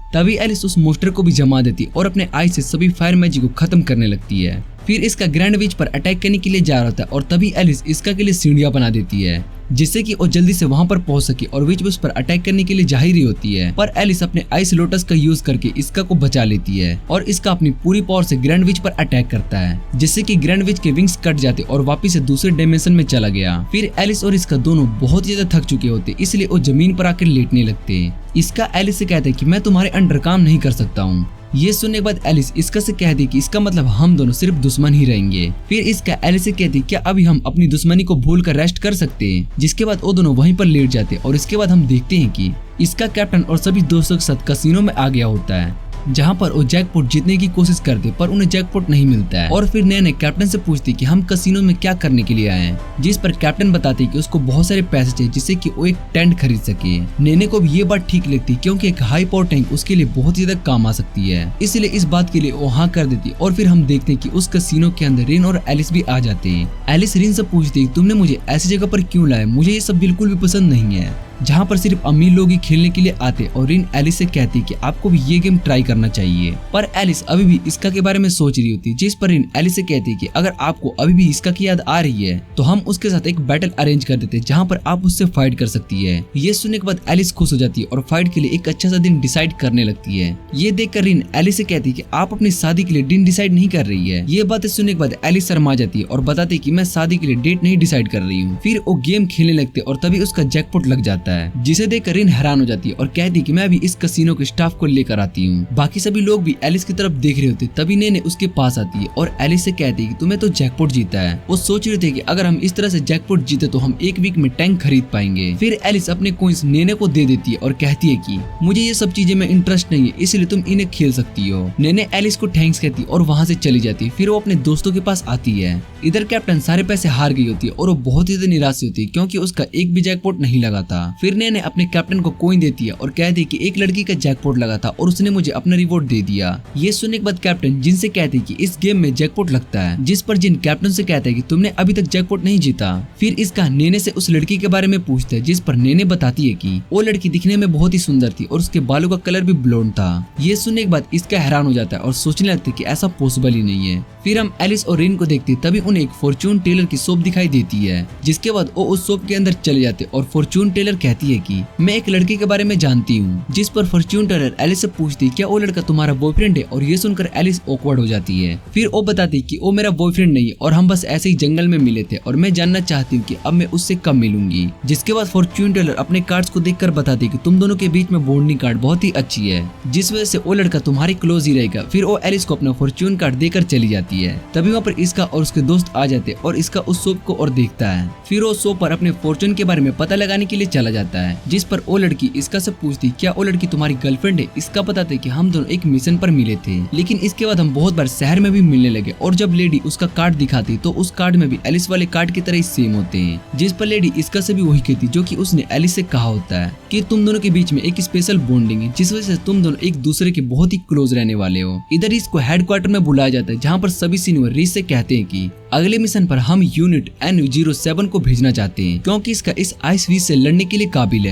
अपने आइस से सभी फायर मैजिक को खत्म करने लगती है। फिर इसका ग्रैंड विच पर अटैक करने के लिए जा रहा होता है और तभी एलिस इसका के लिए सीढ़ियां बना देती है, जिससे कि वो जल्दी से वहां पर पहुंच सके और विच उस पर अटैक करने के लिए जा ही रही होती है। पर एलिस अपने आइस लोटस का यूज करके इसका को बचा लेती है और इसका अपनी पूरी पावर से ग्रैंड विच पर अटैक करता है, जिससे कि ग्रैंड विच के विंग्स कट जाते और वापस से दूसरे डायमेंशन में चला गया। फिर एलिस और इसका दोनों बहुत ज्यादा थक चुके होते, इसलिए वो जमीन पर आकर लेटने लगते हैं। इसका एलिस से कहते हैं कि मैं तुम्हारे अंडर काम नहीं कर सकता हूँ, ये सुनने के बाद एलिस इसका से कहती कि इसका मतलब हम दोनों सिर्फ दुश्मन ही रहेंगे। फिर इसका एलिस से कहती क्या अभी हम अपनी दुश्मनी को भूल कर रेस्ट कर सकते हैं। जिसके बाद वो दोनों वहीं पर लेट जाते और इसके बाद हम देखते हैं कि इसका कैप्टन और सभी दोस्तों के साथ कसिनो में आ गया होता है, जहां पर वो जैकपॉट जीतने की कोशिश करते पर उन्हें जैकपॉट नहीं मिलता है। और फिर नैने कैप्टन से पूछती कि हम कसिनो में क्या करने के लिए आए हैं, जिस पर कैप्टन बताते कि उसको बहुत सारे पैसे चाहिए जिससे कि वो एक टेंट खरीद सके। नैने को भी ये बात ठीक लगती क्योंकि एक हाई पावर टैंक उसके लिए बहुत ही ज्यादा काम आ सकती है, इसलिए इस बात के लिए वो हाँ कर देती। और फिर हम देखते हैं कि उस कसिनो के अंदर रिन और एलिस भी आ जाते हैं। एलिस रिन से पूछती तुमने मुझे ऐसी जगह पर क्यों लाया, मुझे ये सब बिल्कुल भी पसंद नहीं है जहाँ पर सिर्फ अमीर लोग ही खेलने के लिए आते। और रिन एलिस से कहती कि आपको भी ये गेम ट्राई करना चाहिए, पर एलिस अभी भी इसका के बारे में सोच रही होती। जिस पर रिन एलिस से कहती कि अगर आपको अभी भी इसका की याद आ रही है तो हम उसके साथ एक बैटल अरेंज कर देते जहाँ पर आप उससे फाइट कर सकती है। ये सुनने के बाद एलिस खुश हो जाती है और फाइट के लिए एक अच्छा सा दिन डिसाइड करने लगती है। ये देखकर रिन एलिस से कहती कि आप अपनी शादी के लिए दिन डिसाइड नहीं कर रही है। ये बातें सुनने के बाद एलिस शर्मा जाती है और बताती कि मैं शादी के लिए डेट नहीं डिसाइड कर रही हूँ। फिर वो गेम खेलने लगते और तभी उसका जैकपॉट लग जाता है, जिसे देख रिन हैरान हो जाती है और कहती कि मैं अभी इस कसिनो के स्टाफ को लेकर आती हूँ। बाकी सभी लोग भी एलिस की तरफ देख रहे होते, तभी नैने उसके पास आती है और एलिस से कहती है कि तुम्हें तो जैकपॉट जीता है। वो सोच रहे थे कि अगर हम इस तरह से जैकपॉट जीते तो हम एक वीक में टैंक खरीद पाएंगे। फिर एलिस अपने कॉइंस नैने को दे देती है और कहती है कि मुझे ये सब चीजें में इंटरेस्ट नहीं है, इसलिए तुम इन्हें खेल सकती हो। नैने एलिस को थैंक्स कहती और वहाँ से चली जाती है। फिर वो अपने दोस्तों के पास आती है। इधर कैप्टन सारे पैसे हार गई होती है और वो बहुत ही निराश होती है क्योंकि उसका एक भी जैकपॉट नहीं लगा था। फिर नैने अपने कैप्टन को कॉइन देती है और कहती कि एक लड़की का जैकपॉट लगा था और उसने मुझे अपना रिवॉर्ड दे दिया। ये सुनने के बाद कैप्टन जिन से कहती कि इस गेम में जैकपॉट लगता है, जिस पर जिन कैप्टन से कहता है कि तुमने अभी तक जैकपॉट नहीं जीता। फिर इसका नैने से उस लड़की के बारे में पूछता है, जिस पर नैने बताती है कि वो लड़की दिखने में बहुत ही सुंदर थी और उसके बालों का कलर भी ब्लोंड था। ये सुनने के बाद इसका हैरान हो जाता है और सोचने लगता है कि ऐसा पॉसिबल ही नहीं है। फिर हम एलिस और रिन को देखते तभी उन्हें एक फॉर्चून टेलर की शॉप दिखाई देती है, जिसके बाद वो उस शॉप के अंदर चले जाते और फॉर्चून टेलर कहती है कि मैं एक लड़के के बारे में जानती हूँ। जिस पर फॉर्चून टेलर एलिस से पूछती क्या वो लड़का तुम्हारा बॉयफ्रेंड है, और ये सुनकर एलिस ऑकवर्ड हो जाती है। फिर वो बताती कि वो मेरा बॉयफ्रेंड नहीं है और हम बस ऐसे ही जंगल में मिले थे और मैं जानना चाहती हूँ कि अब मैं उससे कब मिलूंगी। जिसके बाद फॉर्चून टेलर अपने कार्ड्स को देखकर बताती कि तुम दोनों के बीच में बॉन्डिंग कार्ड बहुत ही अच्छी है, जिस वजह से वो लड़का तुम्हारे क्लोज ही रहेगा। फिर वो एलिस को अपना फॉर्चून कार्ड देकर चली जाती है। तभी वहाँ पर इसका और उसके दोस्त आ जाते और इसका उस शॉप को और देखता है। फिर वो शॉप पर अपने फॉर्चून के बारे में पता लगाने के लिए चला जाता है, जिस पर वो लड़की इसका से पूछती क्या वो लड़की तुम्हारी गर्लफ्रेंड है। इसका बताते कि हम दोनों एक मिशन पर मिले थे, लेकिन इसके बाद हम बहुत बार शहर में भी मिलने लगे। और जब लेडी उसका कार्ड दिखाती तो उस कार्ड में भी एलिस वाले कार्ड की तरह ही सेम होते हैं। जिस पर लेडी इसका से भी वही कहती जो कि उसने एलिस से कहा होता है कि तुम दोनों के बीच में एक स्पेशल बॉन्डिंग है, जिस वजह से तुम दोनों एक दूसरे के बहुत ही क्लोज रहने वाले हो। इधर इसको हेडक्वार्टर में बुलाया जाता है, जहाँ पर सभी सीनियर रीस से कहते हैं कि अगले मिशन पर हम यूनिट N07 को भेजना चाहते हैं, क्योंकि इसका इस आइस विज से लड़ने के लिए काबिल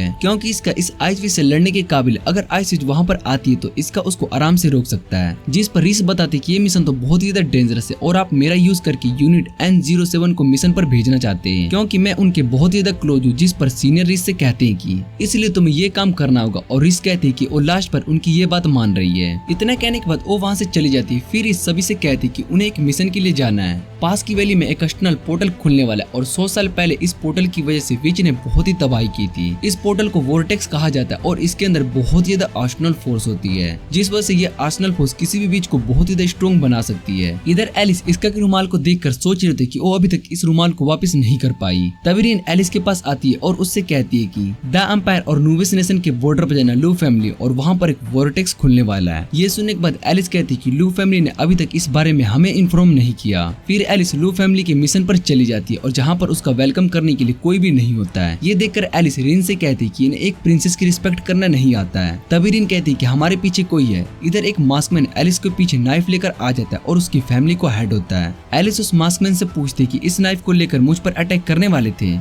है। अगर आइस विज वहाँ पर आती है तो इसका उसको आराम से रोक सकता है। जिस पर रीस बताते कि ये मिशन तो बहुत ही ज्यादा डेंजरस है और आप मेरा यूज करके यूनिट N07 को मिशन पर भेजना चाहते हैं, क्योंकि मैं उनके बहुत ही ज्यादा क्लोज हूँ। जिस पर सीनियर रीस से कहते हैं कि इसलिए तुम्हें ये काम करना होगा। और रीस कहते हैं कि वो लास्ट पर उनकी ये बात मान रही है। इतना कहने के बाद वो वहाँ से चली जाती है। फिर इस सभी से कहती कि उन्हें एक मिशन के लिए जाना है। पास की वैली में एक एक्सटर्नल पोर्टल खुलने वाला है और 100 साल पहले इस पोर्टल की वजह से विच ने बहुत ही तबाही की थी। इस पोर्टल को वोर्टेक्स कहा जाता है और इसके अंदर बहुत ही ज्यादा आर्सेनल फोर्स होती है, जिस वजह से ये आर्सेनल फोर्स किसी भी विच को बहुत ही ज्यादा स्ट्रॉन्ग बना सकती है। इधर एलिस इसका के रुमाल को देखकर सोच रहे थे कि वो अभी तक इस रुमाल को वापस नहीं कर पाई। तभी रिन एलिस के पास आती है और उससे कहती है कि द एम्पायर और नूबिस नेशन के बॉर्डर पर जाना लू फैमिली, और वहाँ पर एक वोर्टेक्स खुलने वाला है। ये सुनने के बाद एलिस कहती है कि लू फैमिली ने अभी तक इस बारे में हमें इन्फॉर्म नहीं किया। फिर एलिस लू फैमिली के मिशन पर चली जाती है और जहाँ पर उसका वेलकम करने के लिए कोई भी नहीं होता है। ये देखकर एलिस रिन से कहती है कि इन्हें एक प्रिंसेस की रिस्पेक्ट करना नहीं आता है। तभी रिन कहती है कि हमारे पीछे कोई है। इधर एक मास्कमैन एलिस के पीछे नाइफ लेकर आ जाता है और उसकी फैमिली को हेड होता है। एलिस उस मास्कमैन से पूछती है कि इस नाइफ को लेकर मुझ पर अटैक करने वाले थे,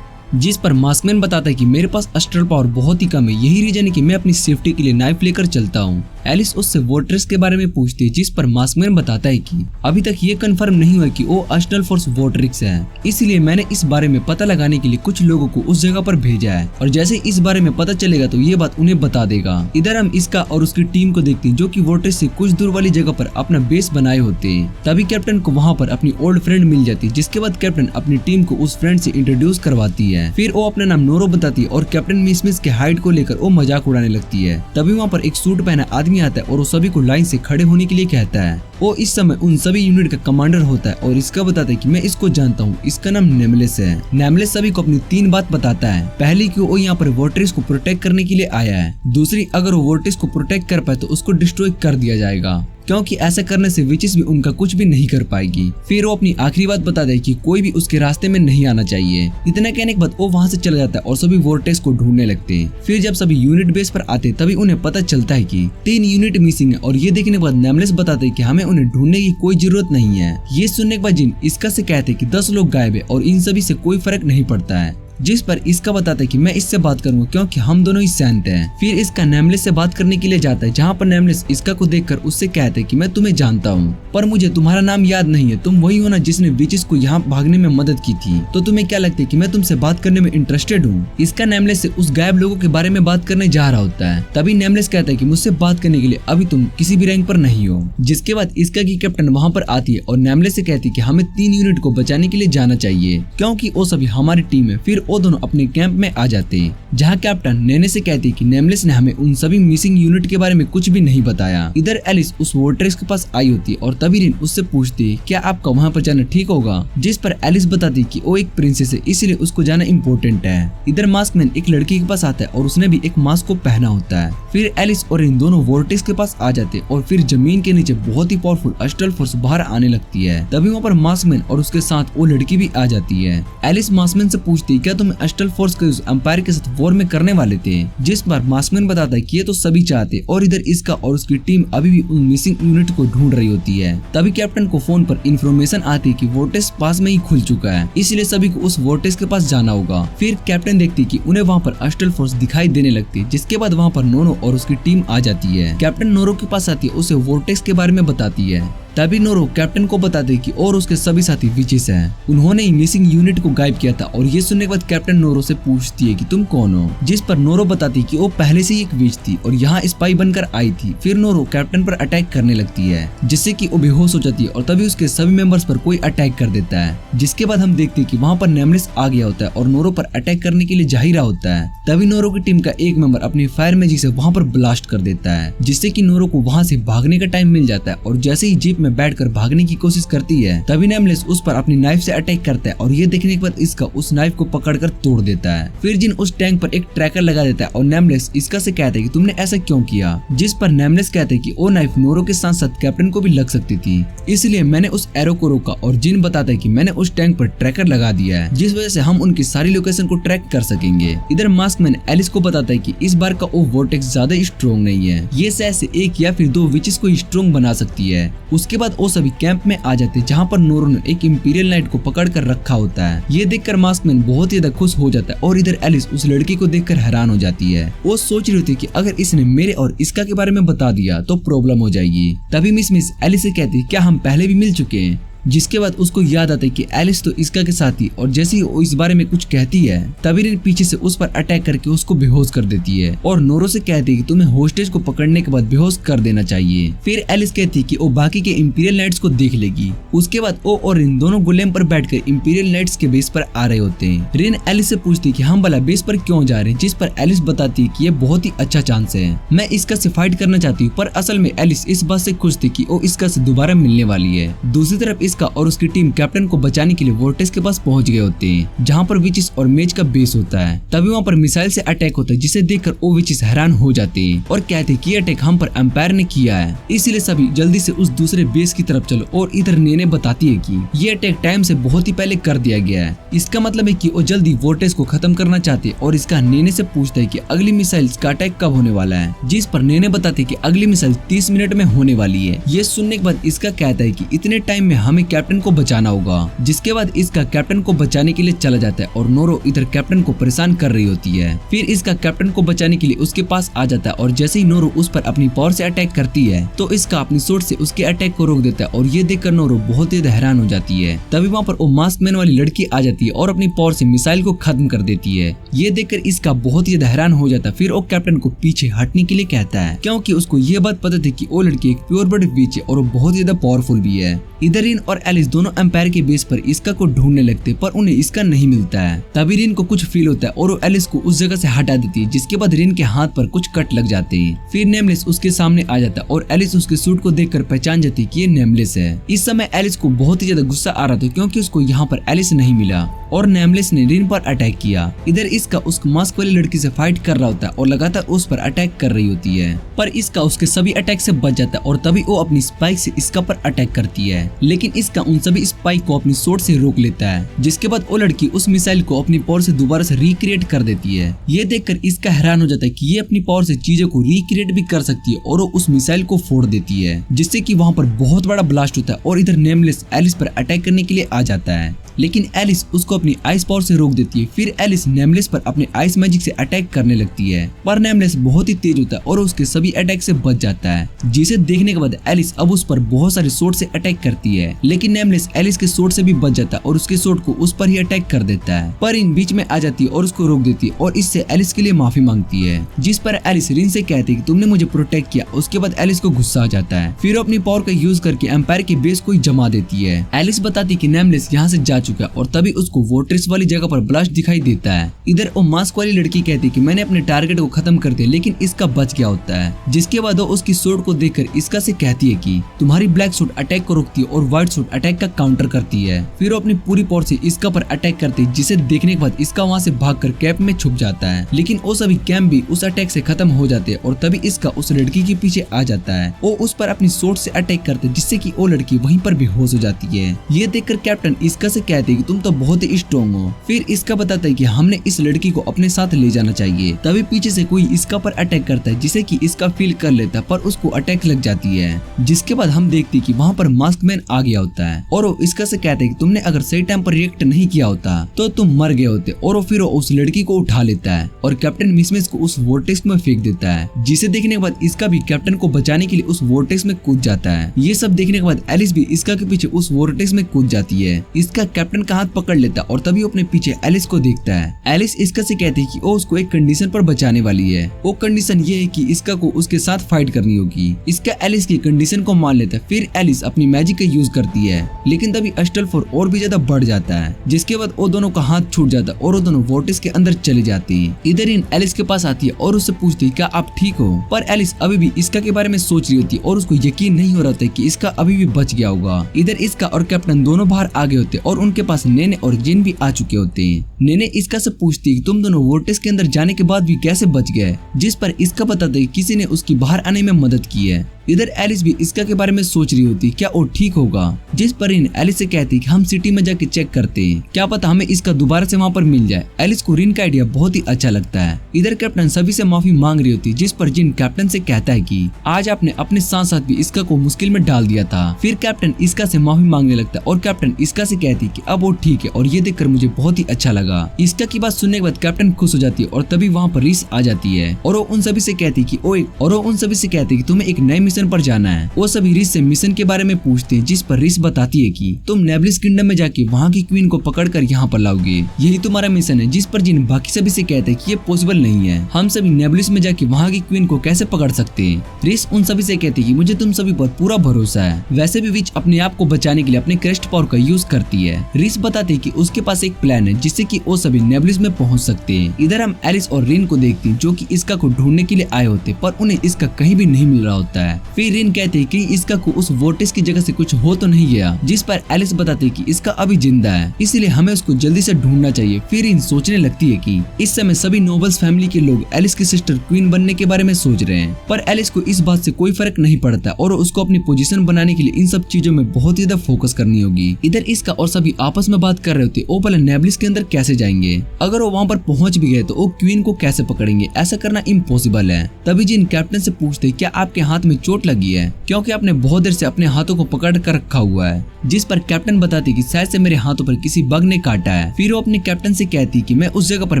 जिस पर मास्कमैन बताता है कि मेरे पास अस्ट्रल पावर बहुत ही कम है, यही रीजन है कि मैं अपनी सेफ्टी के लिए नाइफ लेकर चलता हूँ। एलिस उससे वोर्ट्रेक्स के बारे में पूछती है, जिस पर मास्कमैन बताता है कि अभी तक ये कंफर्म नहीं हुआ कि वो अस्ट्रल फोर्स वोर्ट्रेक्स है, इसलिए मैंने इस बारे में पता लगाने के लिए कुछ लोगों को उस जगह पर भेजा है और जैसे इस बारे में पता चलेगा तो ये बात उन्हें बता देगा। इधर हम इसका और उसकी टीम को देखते हैं जो कि वोर्ट्रेक्स से कुछ दूर वाली जगह पर अपना बेस बनाए होते हैं। तभी कैप्टन को वहाँ पर अपनी ओल्ड फ्रेंड मिल जाती है, जिसके बाद कैप्टन अपनी टीम को उस फ्रेंड से इंट्रोड्यूस करवाती है। है। फिर वो अपना नाम नोरो बताती है और कैप्टन मिसमिस के हाइट को लेकर वो मजाक उड़ाने लगती है। तभी वहाँ पर एक सूट पहना आदमी आता है और वो सभी को लाइन से खड़े होने के लिए कहता है। वो इस समय उन सभी यूनिट का कमांडर होता है और इसका बताता है कि मैं इसको जानता हूँ, इसका नाम नेमलेस है। नेमलेस सभी को अपनी 3 बात बताता है। पहली कि वो यहाँ पर वोर्ट्रिक्स को प्रोटेक्ट करने के लिए आया है। दूसरी, अगर वो वोर्ट्रिक्स को प्रोटेक्ट कर पाए तो उसको डिस्ट्रॉय कर दिया जाएगा, क्योंकि ऐसा करने से विचेस भी उनका कुछ भी नहीं कर पाएगी। फिर वो अपनी आखिरी बात बता दे कि कोई भी उसके रास्ते में नहीं आना चाहिए। इतना कहने के बाद वो वहाँ से चला जाता है और सभी वोर्टेक्स को ढूंढने लगते हैं। फिर जब सभी यूनिट बेस पर आते तभी उन्हें पता चलता है कि 3 यूनिट मिसिंग है और ये देखने के बाद नेमलेस बताते हैं कि हमें उन्हें ढूंढने की कोई जरूरत नहीं है। ये सुनने के बाद जिन इसका से कहते हैं कि 10 लोग गायब है और इन सभी से कोई फर्क नहीं पड़ता है। जिस पर इसका बताता है कि मैं इससे बात करूंगा क्योंकि हम दोनों ही सहमत हैं। फिर इसका नेमलेस से बात करने के लिए जाता है, जहाँ पर नेमलेस इसका को देखकर उससे कहते हैं कि मैं तुम्हें जानता हूँ पर मुझे तुम्हारा नाम याद नहीं है। तुम वही हो ना जिसने विचेस को यहाँ भागने में मदद की थी, तो तुम्हें क्या लगता है कि मैं तुमसे बात करने में इंटरेस्टेड हूँ। इसका नेमलेस से उस गायब लोगों के बारे में बात करने जा रहा होता है। तभी नेमलेस कहता है कि मुझसे बात करने के लिए अभी तुम किसी भी रैंक पर नहीं हो। जिसके बाद इसका की कैप्टन वहाँ पर आती है और नेमलेस से कहती है कि हमें 3 यूनिट को बचाने के लिए जाना चाहिए क्योंकि वो सभी हमारी टीम है। फिर वो दोनों अपने कैंप में आ जाते हैं, जहाँ कैप्टन नेने से कहती है कि नेमलेस ने हमें उन सभी मिसिंग यूनिट के बारे में कुछ भी नहीं बताया। इधर एलिस उस वोर्ट्रिक्स के पास आई होती है और तभी रिन उससे पूछती है क्या आपका वहाँ पर जाना ठीक होगा। जिस पर एलिस बताती कि वो एक प्रिंसेस है इसलिए उसको जाना इम्पोर्टेंट है। इधर मास्कमैन एक लड़की के पास आता है और उसने भी एक मास्क को पहना होता है। फिर एलिस और इन दोनों वोर्ट्रिक्स के पास आ जाते हैं और फिर जमीन के नीचे बहुत ही पावरफुल अस्ट्रल फोर्स बाहर आने लगती है। तभी वहाँ पर मास्कमैन और उसके साथ वो लड़की भी आ जाती है। एलिस मास्कमैन से पूछती है क्या तुम अस्ट्रल फोर्स का यूज एम्पायर के साथ वॉर में करने वाले थे। जिस पर मास्कमैन बताता है कि ये तो सभी चाहते और इधर इसका और उसकी टीम अभी भी उन मिसिंग यूनिट को ढूंढ रही होती है। तभी कैप्टन को फोन पर इंफॉर्मेशन आती है कि वोर्टेक्स पास में ही खुल चुका है, इसलिए सभी को उस वोर्टेक्स के पास जाना होगा। फिर कैप्टन देखती कि उन्हें वहाँ पर अस्ट्रल फोर्स दिखाई देने लगती, जिसके बाद वहाँ पर नोरो और उसकी टीम आ जाती है। कैप्टन नोरो के पास आती है, उसे वोर्टेक्स के बारे में बताती है। तभी नोरो कैप्टन को बताते कि और उसके सभी साथी विचेस हैं, उन्होंने ही मिसिंग यूनिट को गायब किया था। और ये सुनने के बाद कैप्टन नोरो से पूछती है कि तुम कौन हो। जिस पर नोरो बताती कि वो पहले से ही एक विच थी और यहाँ स्पाई बनकर आई थी। फिर नोरो कैप्टन पर अटैक करने लगती है, जिससे कि वो बेहोश हो जाती है और तभी उसके सभी मेंबर्स पर कोई अटैक कर देता है। जिसके बाद हम देखते हैं कि वहाँ पर नेमलेस आ गया होता है और नोरो पर अटैक करने के लिए जा ही रहा होता है। तभी नोरो की टीम का एक मेंबर अपनी फायर मैजिक से वहाँ पर ब्लास्ट कर देता है, जिससे कि नोरो को वहाँ से भागने का टाइम मिल जाता है। और जैसे ही जीप में बैठकर भागने की कोशिश करती है तभी नेमलेस उस पर अपनी नाइफ से अटैक करता है और ये देखने के बाद इसका उस नाइफ को पकड़कर तोड़ देता है। फिर जिन उस टैंक पर एक ट्रैकर लगा देता है और नेमलेस इसका से कहता है कि तुमने ऐसा क्यों किया। जिस पर नेमलेस कहते हैं कि वो नाइफ नोरो के साथ साथ कैप्टन को भी लग सकती थी, इसलिए मैंने उस एरो को रोका। और जिन बताता है कि मैंने उस टैंक पर ट्रैकर लगा दिया है, जिस वजह से हम उनकी सारी लोकेशन को ट्रैक कर सकेंगे। इधर मास्कमैन एलिस को बताता है कि इस बार का वो वोर्टेक्स ज्यादा स्ट्रॉन्ग नहीं है, ये शायद से 1 या फिर 2 विचेस को स्ट्रॉन्ग बना सकती है। उसके बाद वो सभी कैंप में आ जाते हैं, जहाँ पर नोरो ने एक इंपीरियल नाइट को पकड़ कर रखा होता है। ये देखकर मास्कमैन बहुत ही ज्यादा खुश हो जाता है और इधर एलिस उस लड़की को देखकर हैरान हो जाती है। वो सोच रही होती है कि अगर इसने मेरे और इसका के बारे में बता दिया तो प्रॉब्लम हो जाएगी। तभी मिस एलिस से कहती है क्या हम पहले भी मिल चुके हैं। जिसके बाद उसको याद आता है कि एलिस तो इसका के साथ थी और जैसे ही वो इस बारे में कुछ कहती है तभी रिन पीछे से उस पर अटैक करके उसको बेहोश कर देती है और नोरो से कहती है कि तुम्हें होस्टेज को पकड़ने के बाद बेहोश कर देना चाहिए। फिर एलिस कहती है कि वो बाकी के इंपीरियल नाइट्स को देख लेगी। उसके बाद वो और रिन दोनों गोलेम पर बैठकर इंपीरियल नाइट्स के बेस पर आ रहे होते हैं। रिन एलिस से पूछती है कि हम भला बेस पर क्यों जा रहे हैं, जिस पर एलिस बताती है कि ये बहुत ही अच्छा चांस है, मैं इसका से फाइट करना चाहती हूँ। पर असल में एलिस इस बात से खुश थी कि वो इसका से दोबारा मिलने वाली है। दूसरी तरफ इसका और उसकी टीम कैप्टन को बचाने के लिए वोर्टेक्स के पास पहुंच गए होते हैं, जहां पर विचेस और मेज का बेस होता है। तभी वहां पर मिसाइल से अटैक होता है, जिसे देखकर वो विचेस हैरान हो जाते हैं और कहते हैं कि अटैक हम पर एम्पायर ने किया है, इसलिए सभी जल्दी से उस दूसरे बेस की तरफ चलो। और इधर नेने बताती है कि ये अटैक टाइम से बहुत ही पहले कर दिया गया है, इसका मतलब है कि वो जल्दी वोर्टेक्स को खत्म करना चाहते हैं। और इसका नेने से पूछता है कि अगली मिसाइल का अटैक कब होने वाला है, जिस पर नेने बताते हैं कि अगली मिसाइल 30 मिनट में होने वाली है। ये सुनने के बाद इसका कहता है कि इतने टाइम में हमें कैप्टन को बचाना होगा। जिसके बाद इसका कैप्टन को बचाने के लिए चला जाता है और नोरो इधर कैप्टन को परेशान कर रही होती है। फिर इसका कैप्टन को बचाने के लिए उसके पास आ जाता है और जैसे ही नोरो उस पर अपनी पावर से अटैक करती है तो इसका अपनी सोर्स से उसके अटैक को रोक देता है। और ये देखकर नोरो बहुत ही हैरान हो जाती है। तभी वहाँ पर वो मास्कमैन वाली लड़की आ जाती है और अपनी पावर से मिसाइल को खत्म कर देती है। ये देखकर इसका बहुत ही हैरान हो जाता है। फिर वो कैप्टन को पीछे हटने के लिए कहता है, क्योंकि उसको ये बात पता थी कि वो लड़की एक प्योर ब्लड विच है और वो बहुत ज्यादा पावरफुल भी है। इधर रिन और एलिस दोनों एम्पायर के बेस पर इसका को ढूंढने लगते पर उन्हें इसका नहीं मिलता है। तभी रिन को कुछ फील होता है और वो एलिस को उस जगह से हटा देती है, जिसके बाद रिन के हाथ पर कुछ कट लग जाते हैं। फिर नेमलेस उसके सामने आ जाता है और एलिस उसके सूट को देखकर पहचान जाती है कि ये नेमलेस है। इस समय एलिस को बहुत ही ज्यादा गुस्सा आ रहा था क्योंकि उसको यहाँ पर एलिस नहीं मिला और नेमलेस ने रिन पर अटैक किया। इधर इसका उस मास्क वाली लड़की से फाइट कर रहा होता है और लगातार उस पर अटैक कर रही होती है, पर इसका उसके सभी अटैक से बच जाता है और तभी वो अपनी स्पाइक से इसका पर अटैक करती है, लेकिन इसका उन सभी स्पाइक को अपनी सोर्ड से रोक लेता है, जिसके बाद वो लड़की उस मिसाइल को अपनी पावर से दोबारा से रिक्रिएट कर देती है। ये देखकर इसका हैरान हो जाता है कि ये अपनी पावर से चीजों को रिक्रिएट भी कर सकती है और वो उस मिसाइल को फोड़ देती है, जिससे कि वहाँ पर बहुत बड़ा ब्लास्ट होता है और इधर नेमलेस एलिस पर अटैक करने के लिए आ जाता है, लेकिन एलिस उसको अपनी आइस पावर से रोक देती है। फिर एलिस नेमलेस पर अपने आइस मैजिक से अटैक करने लगती है, पर नेमलेस बहुत ही तेज होता है और उसके सभी अटैक से बच जाता है, जिसे देखने के बाद एलिस अब उस पर बहुत सारे सोर्ड से अटैक करती है, लेकिन नेमलेस एलिस के सोर्ड से भी बच जाता है और उसके सोर्ड को उस पर ही अटैक कर देता है। पर इन बीच में आ जाती है और उसको रोक देती है और इससे एलिस के लिए माफी मांगती है, जिस पर एलिस रिन से कहती है कि तुमने मुझे प्रोटेक्ट किया। उसके बाद एलिस को गुस्सा आ जाता है, फिर अपनी पावर का यूज करके एम्पायर के बेस को जमा देती है। एलिस बताती कि नेमलेस यहाँ से जा चुका है और तभी उसको वोट्रेस वाली जगह पर ब्लास्ट दिखाई देता है। इधर वो मास्क वाली लड़की कहती है कि मैंने अपने टारगेट को खत्म कर दिया, लेकिन इसका बच गया होता है, जिसके बाद वो उसकी सोर्ड को देखकर इसका से कहती है कि तुम्हारी ब्लैक सूट अटैक को रोकती है और व्हाइट सूट अटैक का काउंटर करती है। फिर वो अपनी पूरी पावर से इसका पर अटैक करती है, जिसे देखने के बाद इसका वहाँ से भागकर कैंप में छुप जाता है, लेकिन वो सभी कैंप भी उस अटैक से खत्म हो जाते हैं और तभी इसका उस लड़की के पीछे आ जाता है। वो उस पर अपनी सोर्ड से अटैक करते हैं, जिससे कि वो लड़की वहीं पर बेहोश हो जाती है। ये देखकर कैप्टन इसका से कहते हैं कि तुम तो बहुत ही स्ट्रॉन्ग हो। फिर इसका बताता है कि हमने इस लड़की को अपने साथ ले जाना चाहिए। तभी पीछे से कोई इसका पर अटैक करता है, जिसे कि इसका फील कर लेता है, पर उसको अटैक लग जाती है, जिसके बाद हम देखते हैं कि वहाँ पर मास्क मैन आ गया होता है और वो इसका से कहते हैं कि तुमने अगर सही टाइम पर रिएक्ट नहीं किया होता तो तुम मर गए होते, और वो फिर उस लड़की को उठा लेता है और कैप्टन मिसमिस को उस वोर्टेक्स में फेंक देता है, जिसे देखने के बाद इसका भी कैप्टन को बचाने के लिए उस वोर्टेक्स में कूद जाता है। ये सब देखने के बाद एलिस भी इसका के पीछे उस वोर्टेक्स में कूद जाती है। इसका कैप्टन का हाथ पकड़ लेता है और तभी अपने पीछे एलिस को देखता है। एलिस इसका से कहती है कि वो उसको एक कंडीशन पर बचाने वाली है। वो कंडीशन ये है कि इसका को उसके साथ फाइट करनी होगी। इसका एलिस की कंडीशन को मान लेता है। फिर एलिस अपनी मैजिक का यूज करती है, लेकिन तभी अस्टलफोर और भी ज्यादा बढ़ जाता है, जिसके बाद वो दोनों का हाथ छूट जाता है और वो दोनों वोर्टेक्स के अंदर चले जाते हैं। इधर इन एलिस के पास आती है और उससे पूछती है क्या आप ठीक हो, पर एलिस अभी भी इसका के बारे में सोच रही होती है और उसको यकीन नहीं हो रहा था कि इसका अभी भी बच गया होगा। इधर इसका और कैप्टन दोनों बाहर आ गए होते और उनके पास नेने और जिन भी आ चुके होते हैं। नेने इसका से पूछती है कि तुम दोनों वोर्टेक्स के अंदर जाने के बाद भी कैसे बच गए, जिस पर इसका बताता है किसी ने उसकी बाहर आने में मदद की है। इधर एलिस भी इसका के बारे में सोच रही होती क्या वो ठीक होगा, जिस पर रिन एलिस से कहती कि हम सिटी में जाके चेक करते हैं, क्या पता हमें इसका दोबारा से वहाँ पर मिल जाए। एलिस को रिन का आइडिया बहुत ही अच्छा लगता है। इधर कैप्टन सभी से माफी मांग रही होती, जिस पर जिन कैप्टन से कहता है कि आज आपने अपने साथ साथ भी इसका को मुश्किल में डाल दिया था। फिर कैप्टन इसका से माफी मांगने लगता है और कैप्टन इसका से कहती कि अब वो ठीक है और ये देखकर मुझे बहुत ही अच्छा लगा। इसका की बात सुनने के बाद कैप्टन खुश हो जाती है और तभी वहाँ पर रिस आ जाती है और वो उन सभी से कहती कि तुम्हें एक नए मिशन पर जाना है। वो सभी रिस से मिशन के बारे में पूछते हैं, जिस पर रिस बताती है कि तुम नेबलिस किंगडम में जाके वहाँ की क्वीन को पकड़कर यहाँ पर लाओगे, यही तुम्हारा मिशन है। जिस पर जिन बाकी सभी से कहते हैं कि ये पॉसिबल नहीं है, हम सभी नेबलिस में जाके वहाँ की क्वीन को कैसे पकड़ सकते हैं। रिस उन सभी से कहती है कि मुझे तुम सभी पर पूरा भरोसा है। वैसे भी विच अपने आप को बचाने के लिए अपने क्रेस्ट पावर का यूज करती है। रिस बताते हैं कि उसके पास एक प्लान है जिससे कि वो सभी नेबलिस में पहुंच सकते हैं। इधर हम एलिस और रिन को देखते हैं जो कि इसका को ढूंढने के लिए आए होते, पर उन्हें इसका कहीं भी नहीं मिल रहा होता है। फिर रिन कहते हैं कि इसका को उस वोर्टेक्स की जगह से कुछ हो तो नहीं गया, जिस पर एलिस बताती है कि इसका अभी जिंदा है, इसलिए हमें उसको जल्दी से ढूंढना चाहिए। फिर रिन सोचने लगती है कि इस समय सभी नोबल्स फैमिली के लोग एलिस की सिस्टर क्वीन बनने के बारे में सोच रहे हैं, पर एलिस को इस बात से कोई फर्क नहीं पड़ता और उसको अपनी पोजीशन बनाने के लिए इन सब चीजों में बहुत ही ज्यादा फोकस करनी होगी। इधर इसका और सभी आपस में बात कर रहे होते, वो पहले नेबलिस के अंदर कैसे जाएंगे, अगर वो वहाँ पर पहुंच भी गए तो वो क्वीन को कैसे पकड़ेंगे, ऐसा करना इम्पॉसिबल है। तभी जिन कैप्टन से पूछते क्या आपके हाथ में चोट लगी है, क्योंकि आपने बहुत देर से अपने हाथों को पकड़ कर रखा हुआ है। जिस पर कैप्टन बताती कि शायद से मेरे हाथों पर किसी बग ने काटा है। फिर वो अपने कैप्टन से कहती कि मैं उस जगह पर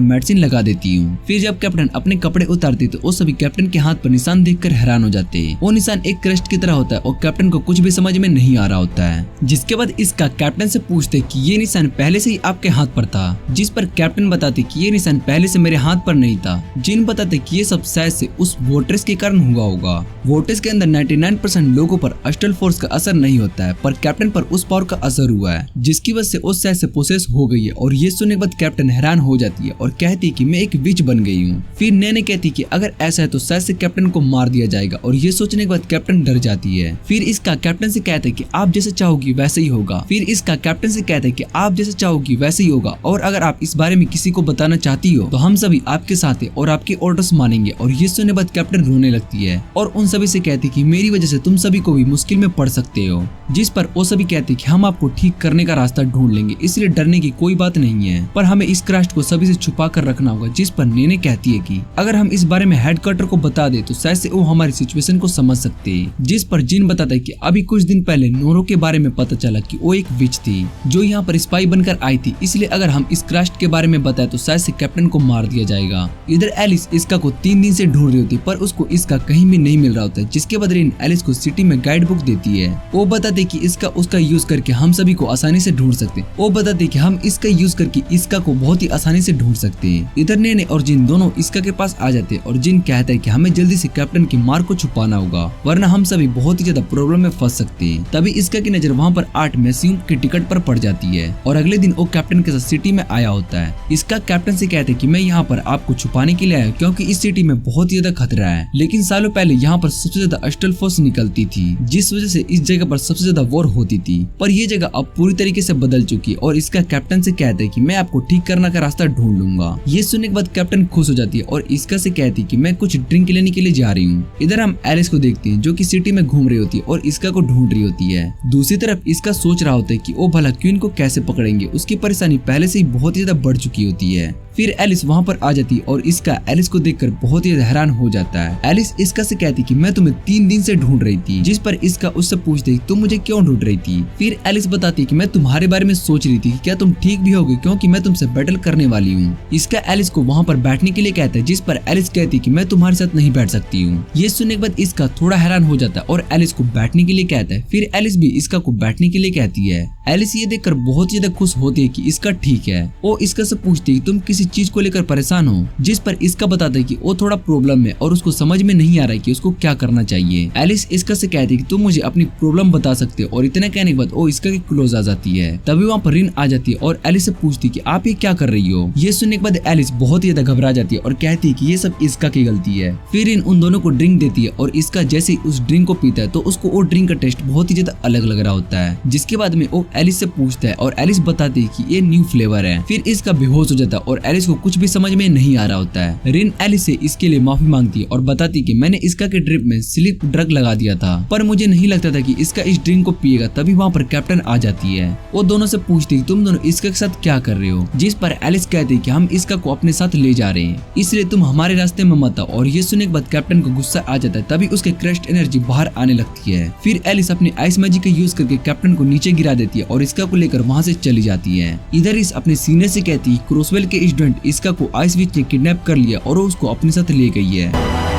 मेडिसिन लगा देती हूँ। फिर जब कैप्टन अपने कपड़े उतारती तो वो सभी कैप्टन के हाथ पर निशान देखकर हैरान हो जाते हैं। वो निशान एक क्रेस्ट की तरह होता है और कैप्टन को कुछ भी समझ में नहीं आ रहा होता है। जिसके बाद इसका कैप्टन से पूछते कि ये निशान पहले से ही आपके हाथ पर था, जिस पर कैप्टन बताते कि ये निशान पहले से मेरे हाथ पर नहीं था। जिन बताते कि ये सब शायद से उस वोर्टेक्स के कारण हुआ होगा। वोर्टेक्स के अंदर 99% लोगों पर अस्टल फोर्स का असर नहीं होता, होता है, पर कैप्टन पर उस पावर का असर हुआ है जिसकी वजह से वो शायद से पोसेस हो गई है। और ये सुनने के बाद कैप्टन हैरान हो जाती है और कहती है कि मैं एक विच बन गई हूँ। फिर नैने कहती है कि अगर ऐसा है तो शायद से कैप्टन को मार दिया जाएगा, और ये सोचने के बाद कैप्टन डर जाती है। फिर इसका कैप्टन से कहता है कि आप जैसे चाहोगी वैसे ही होगा। फिर इसका कैप्टन से कहता है कि आप जैसे चाहोगी वैसे ही होगा, और अगर आप इस बारे में किसी को बताना चाहती हो तो हम सभी आपके साथ हैं और आपके ऑर्डर्स मानेंगे। और ये सुनने के बाद कैप्टन रोने लगती है और उन सभी से कहती है कि मेरी वजह से तुम सभी को भी मुश्किल में पड़ सकते हो। जिस पर वो सभी कहते हैं कि हम आपको ठीक करने का रास्ता ढूंढ लेंगे, इसलिए डरने की कोई बात नहीं है, पर हमें इस क्रस्ट को सभी से छुपा कर रखना होगा। जिस पर नैने कहती है कि अगर हम इस बारे में हेडक्वार्टर को बता दे तो शायद से वो हमारी सिचुएशन को समझ सकते हैं। जिस पर जिन बताता है कि अभी कुछ दिन पहले नोरो के बारे में पता चला कि वो एक विच थी जो यहाँ पर स्पाई बनकर आई थी, इसलिए अगर हम इस क्रस्ट के बारे में बताए तो शायद से कैप्टन को मार दिया जाएगा। इधर एलिस इसका को 3 दिन से ढूंढ रही होती पर उसको इसका कहीं भी नहीं मिल रहा होता है। जिसके बाद रिन एलिस को सिटी में गाइड बुक देती है। वो बताते कि इसका उसका यूज करके हम सभी को आसानी से ढूंढ सकते हैं। वो बताते कि हम इसका यूज करके इसका को बहुत ही आसानी से ढूंढ सकते हैं। इधर नैने और जिन दोनों इसका के पास आ जाते हैं और जिन कहता है कि हमें जल्दी से कैप्टन की मार को छुपाना होगा, वरना हम सभी बहुत ही ज्यादा प्रॉब्लम में फंस सकते हैं। तभी इसका की नजर वहाँ पर 8 मैस्यूम की टिकट पर पड़ जाती है और अगले दिन वो कैप्टन के साथ सिटी में आया होता है। इसका कैप्टन से कहते हैं कि मैं यहाँ पर आपको छुपाने के लिए आया क्योंकि इस सिटी में बहुत ही ज्यादा खतरा है। लेकिन सालों पहले यहाँ पर सबसे ज्यादा अस्टल फोर्स निकलती थी, जिस वजह से इस जगह पर सबसे ज्यादा वॉर होती थी, पर ये जगह अब पूरी तरीके से बदल चुकी है। और इसका कैप्टन से कहते हैं कि मैं आपको ठीक करने का रास्ता ढूंढ लूंगा। ये सुनने के बाद कैप्टन खुश हो जाती है और इसका से कहती है कि मैं कुछ ड्रिंक लेने के लिए जा रही हूँ। इधर हम एलिस को देखते हैं जो कि सिटी में घूम रही होती है और इसका को ढूंढ रही होती है। दूसरी तरफ इसका सोच रहा होता है कि वो भला क्वीन को कैसे पकड़ेंगे, उसकी परेशानी पहले से ही बहुत ही ज्यादा बढ़ चुकी होती है। फिर एलिस वहाँ पर आ जाती है और इसका एलिस को देखकर बहुत ही हैरान हो जाता है। एलिस इसका से कहती कि मैं तुम्हें 3 दिन से ढूंढ रही थी। जिस पर इसका उससे पूछती तुम मुझे क्यों ढूंढ रही थी। फिर एलिस बताती कि मैं तुम्हारे बारे में सोच रही थी कि क्या तुम ठीक भी होगे क्योंकि मैं तुमसे बैटल करने वाली हूँ। इसका एलिस को वहाँ पर बैठने के लिए कहता है, जिस पर एलिस कहती कि मैं तुम्हारे साथ नहीं बैठ सकती हूँ। ये सुनने के बाद इसका थोड़ा हैरान हो जाता है और एलिस को बैठने के लिए कहता है। फिर एलिस भी इसका को बैठने के लिए कहती है। एलिस ये देखकर बहुत ही ज्यादा खुश होती है कि इसका ठीक है। वो इसका से पूछती है तुम किसी चीज को लेकर परेशान हो। जिस पर इसका बताता है कि वो थोड़ा प्रॉब्लम में और उसको समझ में नहीं आ रहा है कि उसको क्या करना चाहिए। एलिस इसका से कहती है कि तुम मुझे अपनी प्रॉब्लम बता सकते हो और इतना कहने के बाद वो इसका के क्लोज आ जाती है। तभी वहाँ पर रिन आ जाती है और एलिस से पूछती है कि आप ये क्या कर रही हो। ये सुनने के बाद एलिस बहुत ही ज्यादा घबरा जाती है और कहती है कि ये सब इसका की गलती है। फिर रिन उन दोनों को ड्रिंक देती है और इसका जैसे ही उस ड्रिंक को पीता है तो उसको वो ड्रिंक का टेस्ट बहुत ही ज्यादा अलग लग रहा होता है। जिसके बाद में वो एलिस से पूछता है और एलिस बताती है कि ये न्यू फ्लेवर है। फिर इसका बेहोश हो जाता है और एलिस को कुछ भी समझ में नहीं आ रहा होता है। रिन एलिस से इसके लिए माफी मांगती है और बताती है कि मैंने इसका के ड्रिप में स्लीप ड्रग लगा दिया था, पर मुझे नहीं लगता था कि इसका इस ड्रिंक को पिएगा। तभी वहाँ पर कैप्टन आ जाती है। वो दोनों से पूछती है तुम दोनों इसका के साथ क्या कर रहे हो। जिस पर एलिस कहती है कि हम इसका को अपने साथ ले जा रहे हैं, इसलिए तुम हमारे रास्ते में मत आओ। और ये सुनने के बाद कैप्टन को गुस्सा आ जाता है। तभी उसके क्रस्ट एनर्जी बाहर आने लगती है। फिर एलिस अपनी आइस मैजिक का यूज करके कैप्टन को नीचे गिरा देती है और इसका को लेकर वहाँ से चली जाती है। इधर इस अपने सीनियर से कहती है क्रोसवेल के स्टूडेंट इसका को आइस विच ने किडनैप कर लिया और उसको अपने साथ ले गई है।